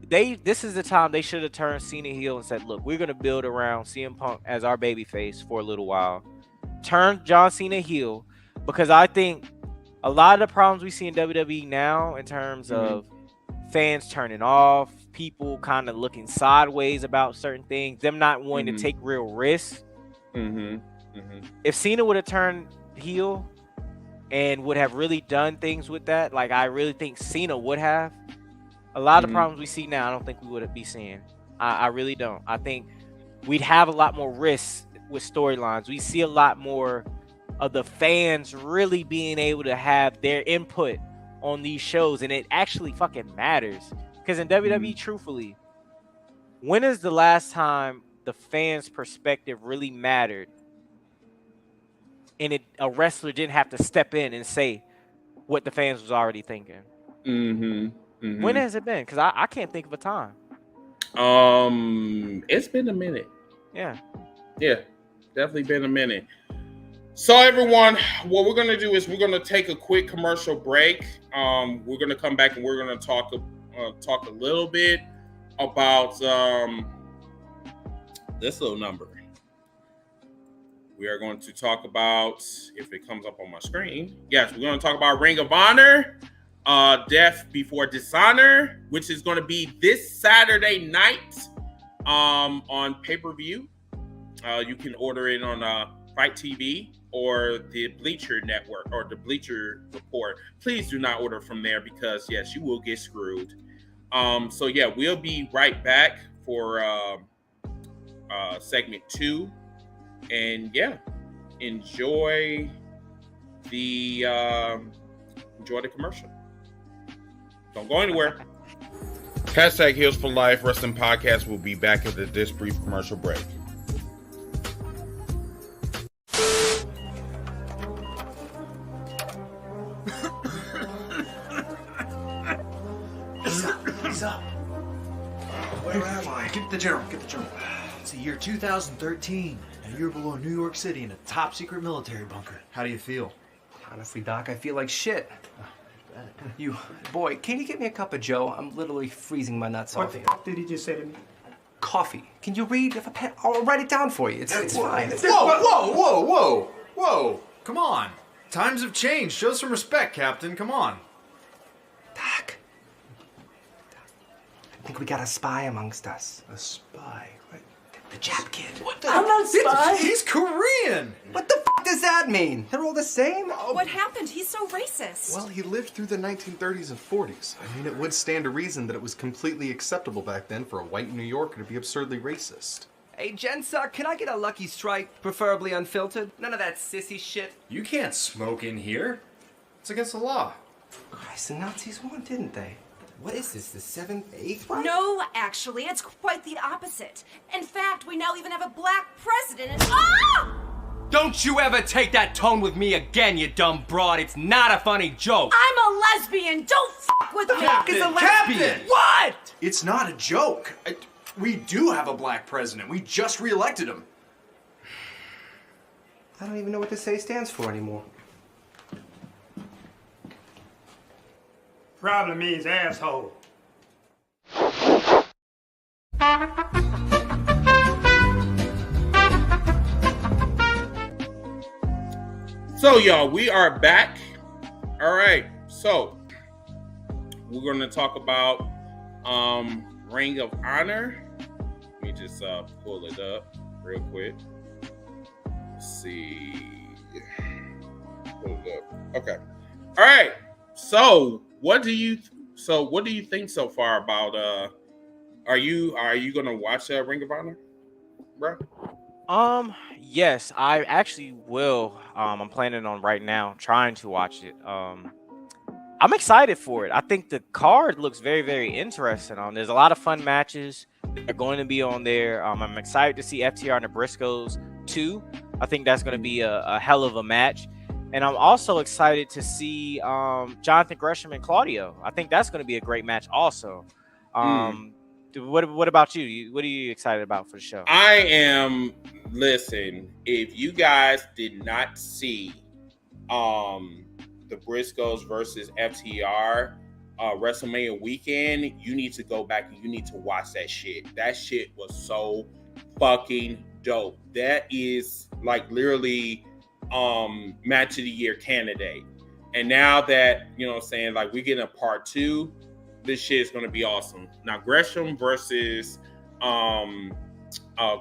this is the time they should have turned Cena heel and said, look, we're going to build around CM Punk as our babyface for a little while. Turn John Cena heel, because I think a lot of the problems we see in WWE now in terms of fans turning off, people kind of looking sideways about certain things, them not wanting to take real risks. If Cena would have turned heel and would have really done things with that, like I really think Cena would have, a lot of problems we see now, I don't think we would be seeing. I really don't. I think we'd have a lot more risks with storylines. We see a lot more of the fans really being able to have their input on these shows, and it actually fucking matters. Because in WWE, truthfully, when is the last time the fans' perspective really mattered and a wrestler didn't have to step in and say what the fans was already thinking? When has it been? Because I can't think of a time. It's been a minute. Yeah, definitely been a minute. So everyone, what we're gonna do is we're gonna take a quick commercial break. We're gonna come back and we're gonna talk a little bit about this little number. We are going to talk about, if it comes up on my screen, yes, we're going to talk about Ring of Honor, Death Before Dishonor, which is going to be this Saturday night on pay-per-view. You can order it on Fight TV or the Bleacher Network or the Bleacher Report. Please do not order from there because, yes, you will get screwed. So, yeah, we'll be right back for segment 2. And, yeah, enjoy the commercial. Don't go anywhere. Hashtag Heels for Life Wrestling Podcast will be back after this brief commercial break. He's up. Where am I? Get the journal. It's the year 2013, and you're below New York City in a top secret military bunker. How do you feel? Honestly, Doc, I feel like shit. Boy, can you get me a cup of Joe? I'm literally freezing my nuts off. What the f*** did he just say to me? Coffee. Can you read? If a pen, I'll write it down for you. It's fine. Whoa! Come on. Times have changed. Show some respect, Captain. Come on. Doc, I think we got a spy amongst us. A spy? What? The Jap kid. I'm not a spy. He's Korean! What the f*** does that mean? They're all the same? What happened? He's so racist. Well, he lived through the 1930s and 40s. I mean, it would stand to reason that it was completely acceptable back then for a white New Yorker to be absurdly racist. Hey, Jensa, can I get a Lucky Strike, preferably unfiltered? None of that sissy shit. You can't smoke in here. It's against the law. Christ, the Nazis won, didn't they? What is this, the 7th, 8th one? No, actually, it's quite the opposite. In fact, we now even have a black president and— Ah! Don't you ever take that tone with me again, you dumb broad. It's not a funny joke. I'm a lesbian. Don't f*** with me. Fuck is a lesbian? Captain! What? It's not a joke. We do have a black president. We just reelected him. I don't even know what this say stands for anymore. Probably means asshole. So, y'all, we are back. All right. So, we're going to talk about Ring of Honor. Let me just pull it up real quick. Let's see. Pull it up. Okay. All right. So, what do you think so far about are you going to watch Ring of Honor, bro? Yes, I actually will. I'm planning on right now trying to watch it. I'm excited for it. I think the card looks very, very interesting. There's a lot of fun matches that are going to be on there. I'm excited to see FTR and the Briscoes too. I think that's going to be a hell of a match. And I'm also excited to see Jonathan Gresham and Claudio. I think that's going to be a great match also. What about you? What are you excited about for the show? I am, listen, if you guys did not see the Briscoes versus FTR WrestleMania weekend, you need to go back and you need to watch that shit. That shit was so fucking dope. That is like literally match of the year candidate. And now that, you know what I'm saying, like we're getting a part 2, this shit is going to be awesome. Now Gresham versus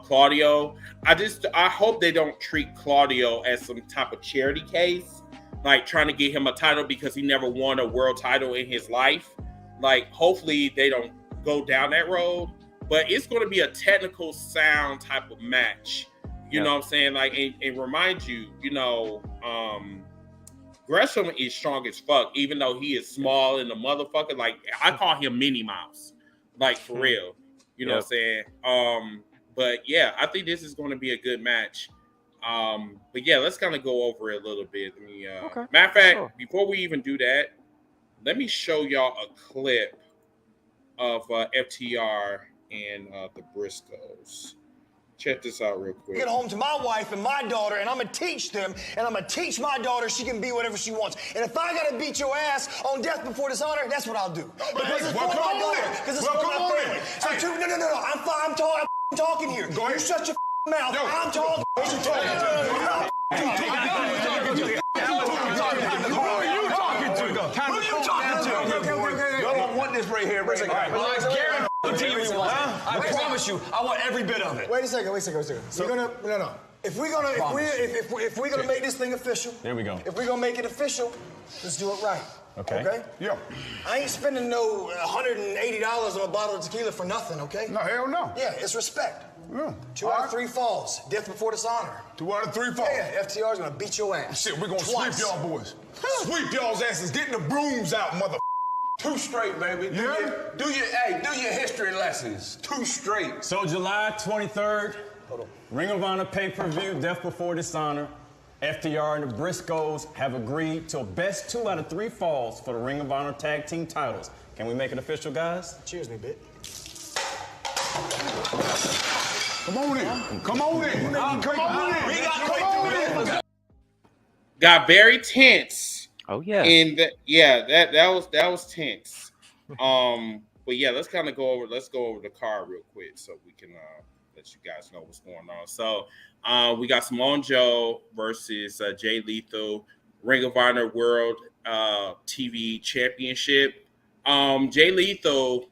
Claudio. I hope they don't treat Claudio as some type of charity case, like trying to get him a title because he never won a world title in his life. Like, hopefully they don't go down that road, but it's going to be a technical sound type of match. You know what I'm saying? Like, and remind you, you know, Gresham is strong as fuck, even though he is small in the motherfucker. Like, I call him Minnie Mouse, like for real. You know what I'm saying? But yeah, I think this is going to be a good match. But yeah, let's kind of go over it a little bit. Let me, matter of fact, before we even do that, let me show y'all a clip of FTR and the Briscoes. Check this out real quick. Get home to my wife and my daughter, and I'm gonna teach them, and I'm gonna teach my daughter she can be whatever she wants. And if I gotta beat your ass on Death Before Dishonor, that's what I'll do. Because it's for my daughter. Because it's for my family. So no. I'm talking here. Go ahead. You shut your mouth. No. I'm talking. What you talking to? Who are you talking to? Y'all don't want this right here. I promise you, I want every bit of it. Wait a second. So, no. If we're gonna make this thing official, there we go. If we're gonna make it official, let's do it right. Okay? Yeah. I ain't spending no $180 on a bottle of tequila for nothing, okay? No, hell no. Yeah, it's respect. Yeah. 2 out of 3 falls. Death Before Dishonor. 2 out of 3 falls. Yeah, FTR's gonna beat your ass. Shit, we're gonna sweep y'all boys. Sweep y'all's asses. Getting the brooms out, mother. 2 straight, baby. Do your history lessons. 2 straight. So July 23rd, Ring of Honor pay-per-view, Death Before Dishonor. FTR and the Briscoes have agreed to a best 2 out of 3 falls for the Ring of Honor tag team titles. Can we make it official, guys? Cheers me, bitch. Come on in. Got very tense. Oh yeah. And that was tense. But yeah, let's go over the card real quick so we can let you guys know what's going on. So we got Samoa Joe versus Jay Lethal, Ring of Honor World TV Championship. Jay Lethal,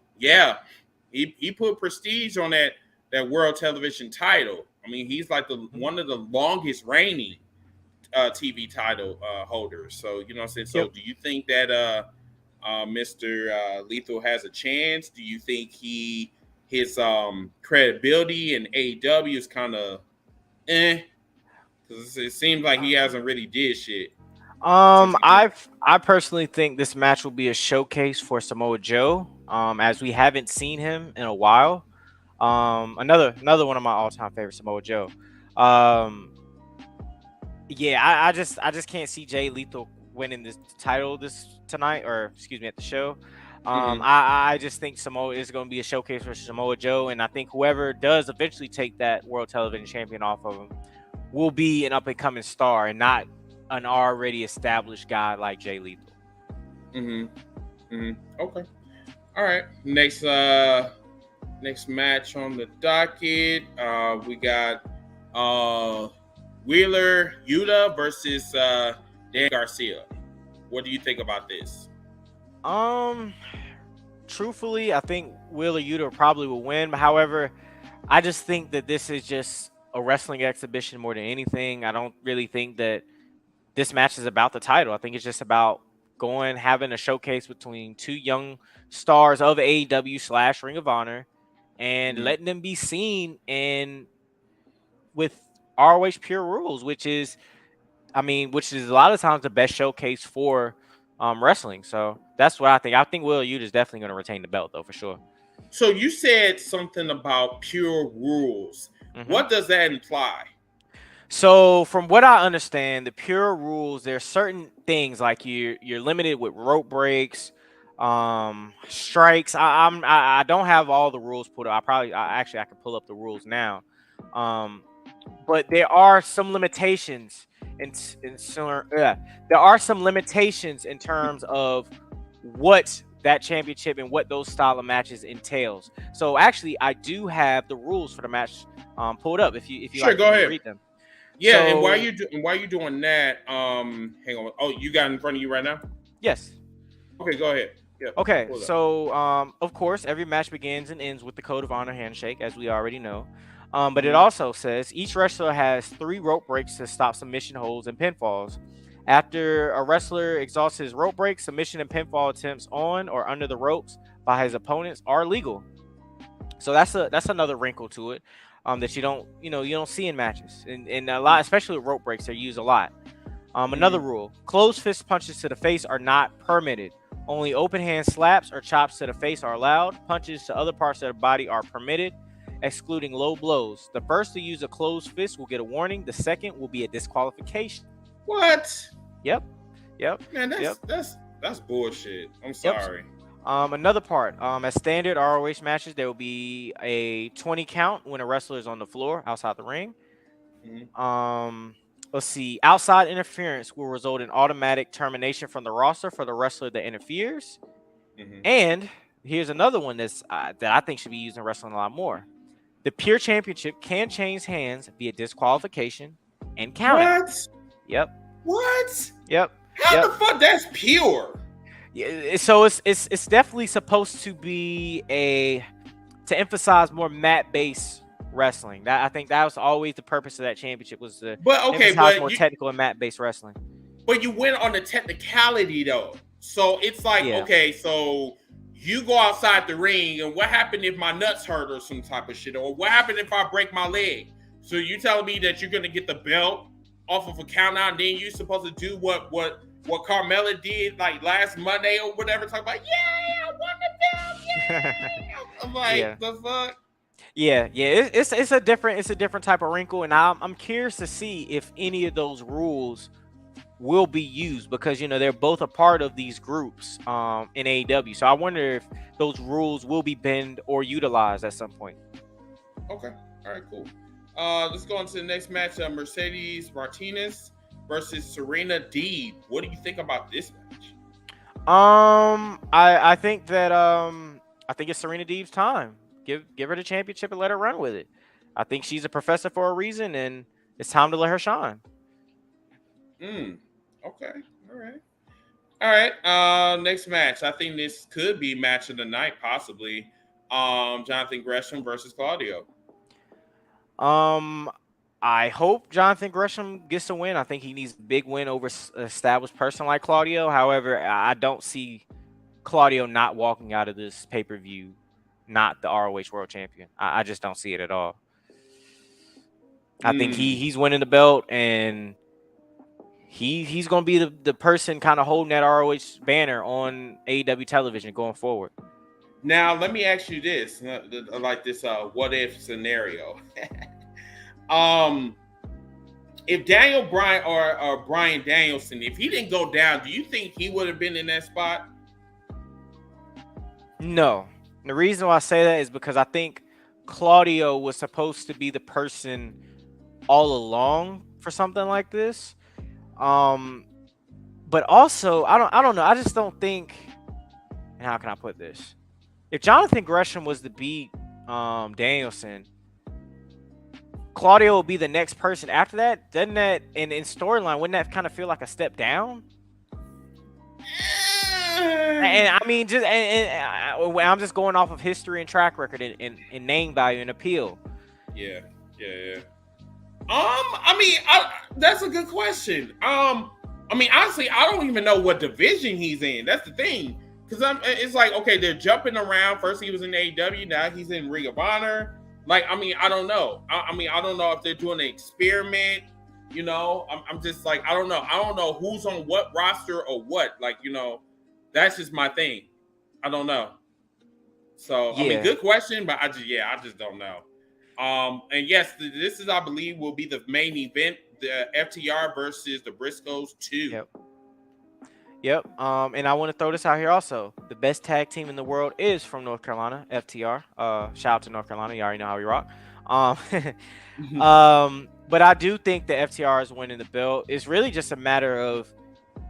he put prestige on that World Television title. I mean, he's like one of the longest reigning TV title holders. So, you know what I'm saying? So do you think that Mr. Lethal has a chance? Do you think his credibility in AEW is kind of because it seems like he hasn't really did shit. I personally think this match will be a showcase for Samoa Joe, as we haven't seen him in a while. Another one of my all-time favorites, Samoa Joe. I just can't see Jay Lethal winning this title at the show. I just think Samoa is going to be a showcase for Samoa Joe, and I think whoever does eventually take that World Television Champion off of him will be an up-and-coming star and not an already established guy like Jay Lethal. Okay. All right. Next match on the docket, we got Wheeler Yuta versus Dan Garcia. What do you think about this? Truthfully, I think Wheeler Yuta probably will win. However, I just think that this is just a wrestling exhibition more than anything. I don't really think that this match is about the title. I think it's just about having a showcase between 2 young stars of AEW / Ring of Honor and letting them be seen with ROH Pure Rules, which is a lot of times the best showcase for wrestling. So that's what I think. I think Wheeler Yuta is definitely going to retain the belt, though, for sure. So you said something about Pure Rules. What does that imply? So from what I understand, the Pure Rules, there's certain things like you're limited with rope breaks, strikes. I don't have all the rules put up. I can pull up the rules now. But there are some limitations there are some limitations in terms of what that championship and what those style of matches entails. So actually, I do have the rules for the match pulled up. If you sure, like go ahead. Read them. Yeah, so, and while you doing that, hang on. Oh, you got it in front of you right now? Yes. Okay, go ahead. Yeah. Okay, so of course, every match begins and ends with the Code of Honor handshake, as we already know. But it also says each wrestler has 3 rope breaks to stop submission holds and pinfalls. After a wrestler exhausts his rope break, submission and pinfall attempts on or under the ropes by his opponents are legal. So that's another wrinkle to it that you don't see in matches, and a lot, especially with rope breaks, they're used a lot. Another rule: closed fist punches to the face are not permitted. Only open hand slaps or chops to the face are allowed. Punches to other parts of the body are permitted, excluding low blows. The first to use a closed fist will get a warning. The second will be a disqualification. What? Yep. Man, that's bullshit. I'm sorry. Another part. At standard ROH matches, there will be a 20 count when a wrestler is on the floor outside the ring. Let's see. Outside interference will result in automatic termination from the roster for the wrestler that interferes. And here's another one that I think should be used in wrestling a lot more. The Pure Championship can change hands via disqualification and countout. What? Yep. What? Yep. How the fuck that's pure? Yeah, so it's definitely supposed to be to emphasize more mat-based wrestling. I think that was always the purpose of that championship, was to emphasize more technical and mat-based wrestling. But you went on the technicality though, so it's like okay, so you go outside the ring, and what happened if my nuts hurt or some type of shit, or what happened if I break my leg? So you telling me that you're gonna get the belt off of a count out, and then you're supposed to do what Carmella did like last Monday or whatever, talk about, I won the belt, I'm like, the fuck? Yeah, it's a different type of wrinkle, and I'm curious to see if any of those rules will be used, because they're both a part of these groups in AEW. So I wonder if those rules will be bent or utilized at some point. Okay, all right, cool. Let's go on to the next match. Mercedes Martinez versus Serena Deeb. What do you think about this match? I think that I think it's Serena Deeb's time. Give her the championship and let her run with it. I think she's a professor for a reason, and it's time to let her shine. Okay. All right. Next match. I think this could be match of the night, possibly. Jonathan Gresham versus Claudio. I hope Jonathan Gresham gets a win. I think he needs a big win over an established person like Claudio. However, I don't see Claudio not walking out of this pay-per-view not the ROH World Champion. I just don't see it at all. I think he's winning the belt, and he's going to be the person kind of holding that ROH banner on AEW television going forward. Now, let me ask you this, like this what-if scenario. If Daniel Bryan or Bryan Danielson, if he didn't go down, do you think he would have been in that spot? No. The reason why I say that is because I think Claudio was supposed to be the person all along for something like this. But also, I don't know. I just don't think, and how can I put this? If Jonathan Gresham was to beat Danielson, Claudio will be the next person after that. Doesn't that, in storyline, wouldn't that kind of feel like a step down? And I mean, I'm just going off of history and track record and name value and appeal. Yeah. I mean, that's a good question. I mean, honestly, I don't even know what division he's in. That's the thing, because it's like, okay, they're jumping around. First he was in AEW, now he's in Ring of Honor. Like, I mean, I don't know. I mean, I don't know if they're doing an experiment. I'm just like, I don't know. I don't know who's on what roster or what. Like, that's just my thing. I don't know. So, I mean, good question, but I just don't know. And yes, this is, I believe, will be the main event, the FTR versus the Briscoes 2. Yep. And I want to throw this out here also. The best tag team in the world is from North Carolina, FTR. Shout out to North Carolina. You already know how we rock. But I do think the FTR is winning the belt. It's really just a matter of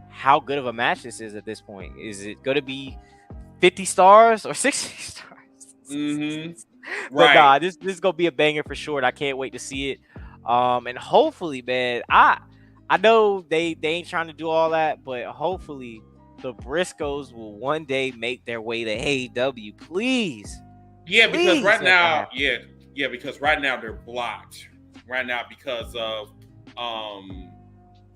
how good of a match this is at this point. Is it going to be 50 stars or 60 stars? Mm-hmm. But nah, this is gonna be a banger for sure. And I can't wait to see it. And hopefully, man, I know they ain't trying to do all that, but hopefully the Briscoes will one day make their way to AEW. Please. Yeah, because Please right let that now, because right now they're blocked. Right now because of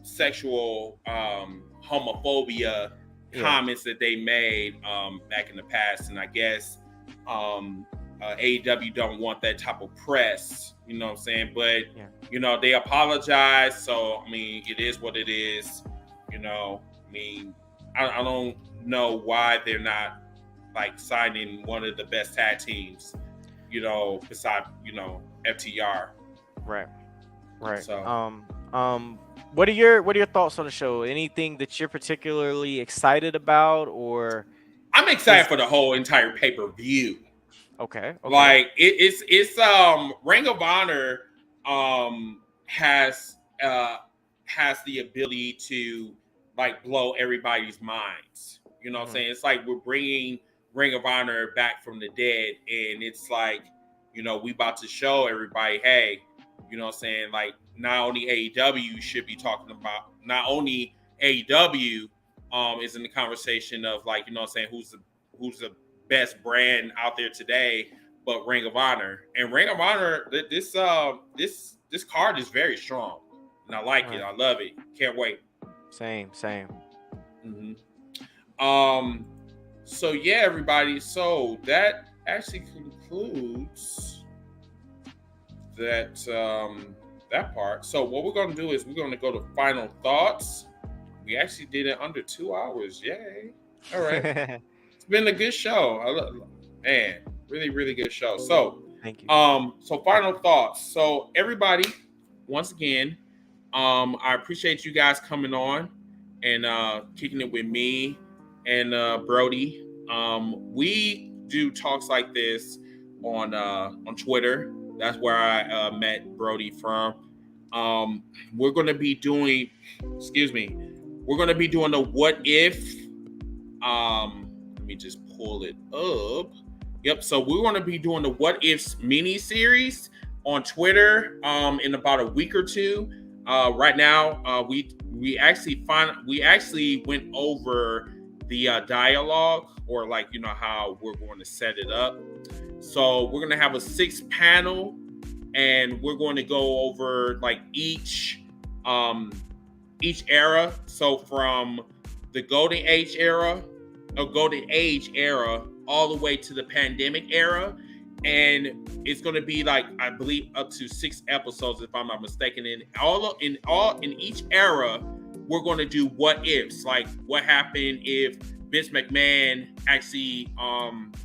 sexual homophobia comments that they made back in the past, and I guess AEW don't want that type of press, you know what I'm saying? But you know, they apologize, so I mean, it is what it is. You know, I mean, I don't know why they're not like signing one of the best tag teams, you know, besides, you know, FTR. Right. So what are your thoughts on the show? Anything that you're particularly excited about, or I'm excited for the whole entire pay-per-view. Okay. Like it's Ring of Honor has the ability to like blow everybody's minds. You know what I'm saying? It's like we're bringing Ring of Honor back from the dead, and it's like, you know, we about to show everybody, hey, you know what I'm saying? Like, not only AEW should be talking about, not only AEW is in the conversation of like, you know what I'm saying, who's the best brand out there today, but Ring of Honor. And Ring of Honor, this card is very strong, and I like it. I love it. Can't wait. Same. Mm-hmm. So yeah, everybody. So that actually concludes that part. So what we're gonna do is we're gonna go to final thoughts. We actually did it under 2 hours. Yay! All right. It's been a good show. Man, really, really good show. So thank you. So final thoughts. So everybody, once again, I appreciate you guys coming on and kicking it with me and Brody. We do talks like this on Twitter. That's where I met Brody from. We're going to be doing, we're going to be doing the what if. Let me just pull it up. Yep. So we're going to be doing the what ifs mini series on Twitter in about a week or two. Right now, we actually went over the dialogue, or like, you know, how we're going to set it up. So we're going to have a 6-panel, and we're going to go over like each era. So from the Golden Age era, all the way to the pandemic era. And it's going to be like, I believe, up to 6 episodes, if I'm not mistaken. In each era, we're going to do what ifs, like what happened if Vince McMahon actually,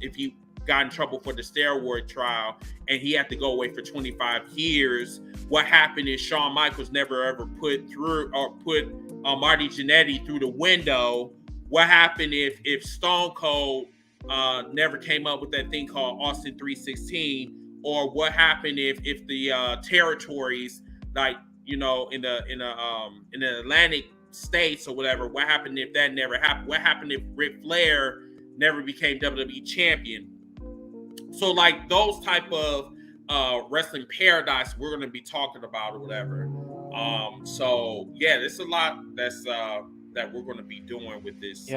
if he got in trouble for the steroid trial and he had to go away for 25 years. What happened if Shawn Michaels never ever put Marty Jannetty through the window? What happened if Stone Cold never came up with that thing called Austin 316? Or what happened if the territories, like, you know, in the Atlantic states or whatever, what happened if that never happened? What happened if Ric Flair never became WWE champion? So like those type of wrestling paradise we're going to be talking about or whatever. So yeah, there's a lot that we're going to be doing with this.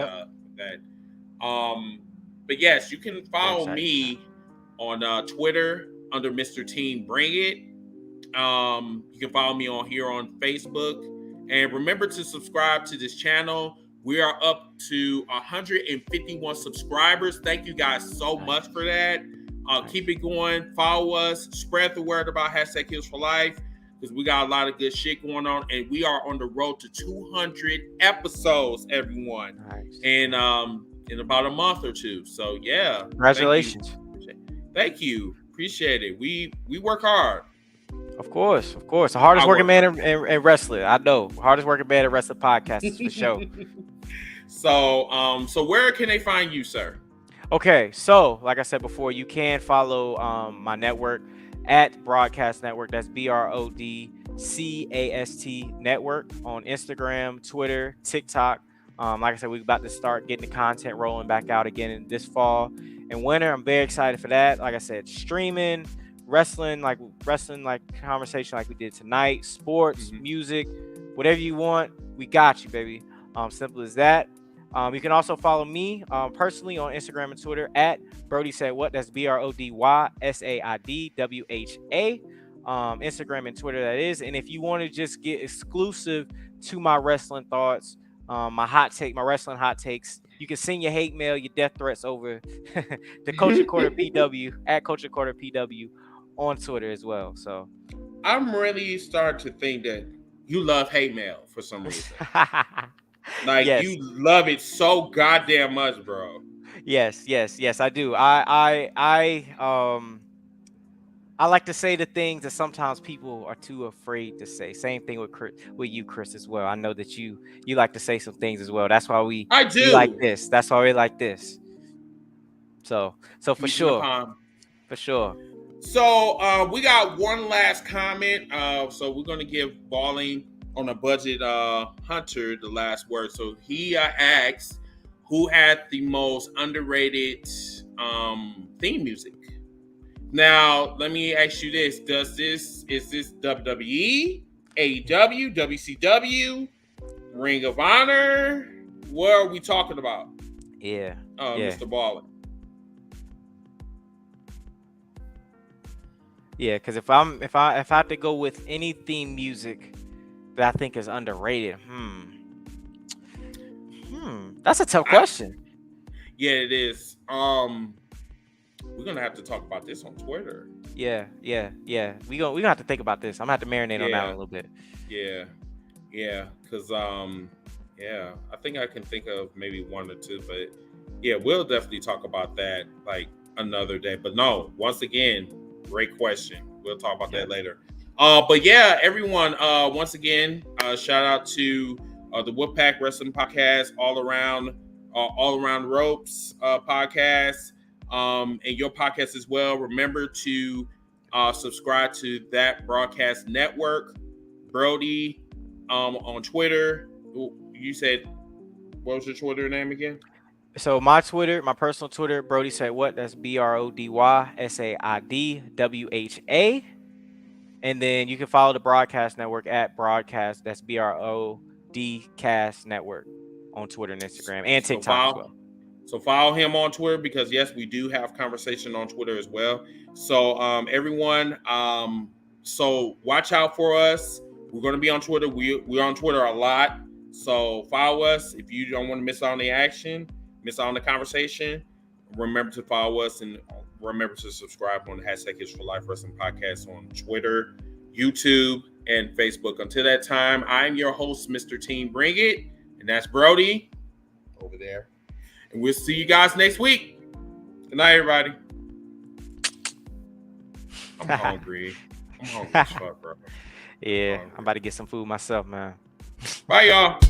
But yes, you can follow me on Twitter under Mr. Team Bring It. You can follow me on Facebook, and remember to subscribe to this channel. We are up to 151 subscribers. Thank you guys so much for that. Keep it going. Follow us. Spread the word about #HealsForLife, because we got a lot of good shit going on, and we are on the road to 200 episodes, everyone. Nice. And in about a month or two. So yeah, congratulations. Thank you. Appreciate it. We work hard. Of course. The hardest working man in wrestling. I know. Hardest working man in wrestling podcast is for sure. So where can they find you, sir? Okay, so like I said before, you can follow my network at Broadcast Network. That's BRODCAST Network on Instagram, Twitter, TikTok. Like I said, we're about to start getting the content rolling back out again in this fall and winter. I'm very excited for that. Like I said, streaming, wrestling like conversation like we did tonight, sports, music, whatever you want, we got you, baby. Simple as that. You can also follow me personally on Instagram and Twitter at Brody Said What. That's BRODYSAIDWHA. Instagram and Twitter, that is. And if you want to just get exclusive to my wrestling thoughts, my wrestling hot takes, you can send your hate mail, your death threats over to Culture Quarter PW at Culture Quarter PW on Twitter as well. So I'm really starting to think that you love hate mail for some reason. Like, yes. You love it so goddamn much, bro. Yes, I do. I like to say the things that sometimes people are too afraid to say. Same thing with you, Chris, as well. I know that you like to say some things as well. That's why we like this. That's why we like this. So for sure. So we got one last comment. So we're gonna give Balling on a Budget Hunter the last word. So he asks, who had the most underrated theme music? Now, let me ask you this. Is this WWE, AEW, WCW, Ring of Honor? What are we talking about? Yeah. Mr. Ballin. Yeah, because if I have to go with any theme music that I think is underrated, that's a tough question. Yeah, it is. We're gonna have to talk about this on Twitter. Yeah. We're gonna have to think about this. I'm gonna have to marinate on that a little bit. Yeah. Because I think I can think of maybe one or two, but yeah, we'll definitely talk about that like another day. But no, once again, great question. We'll talk about that later. But yeah, everyone, once again, shout out to the Wolfpack Wrestling Podcast, all around ropes podcast. And your podcast as well. Remember to subscribe to that broadcast network. Brody on Twitter. You said, what was your Twitter name again? So my personal Twitter, Brody Said What. That's BRODYSAIDWHA. And then you can follow the broadcast network at broadcast. That's BRODcast network on Twitter and Instagram and TikTok as well. So follow him on Twitter because, yes, we do have conversation on Twitter as well. So everyone, so watch out for us. We're going to be on Twitter. We're on Twitter a lot. So follow us. If you don't want to miss out on the action, miss out on the conversation, remember to follow us and remember to subscribe on the #IsForLife Wrestling Podcast on Twitter, YouTube, and Facebook. Until that time, I'm your host, Mr. Team Bring It, and that's Brody over there. And we'll see you guys next week. Good night, everybody. I'm hungry. I'm hungry as fuck, bro. Yeah, I'm about to get some food myself, man. Bye, y'all.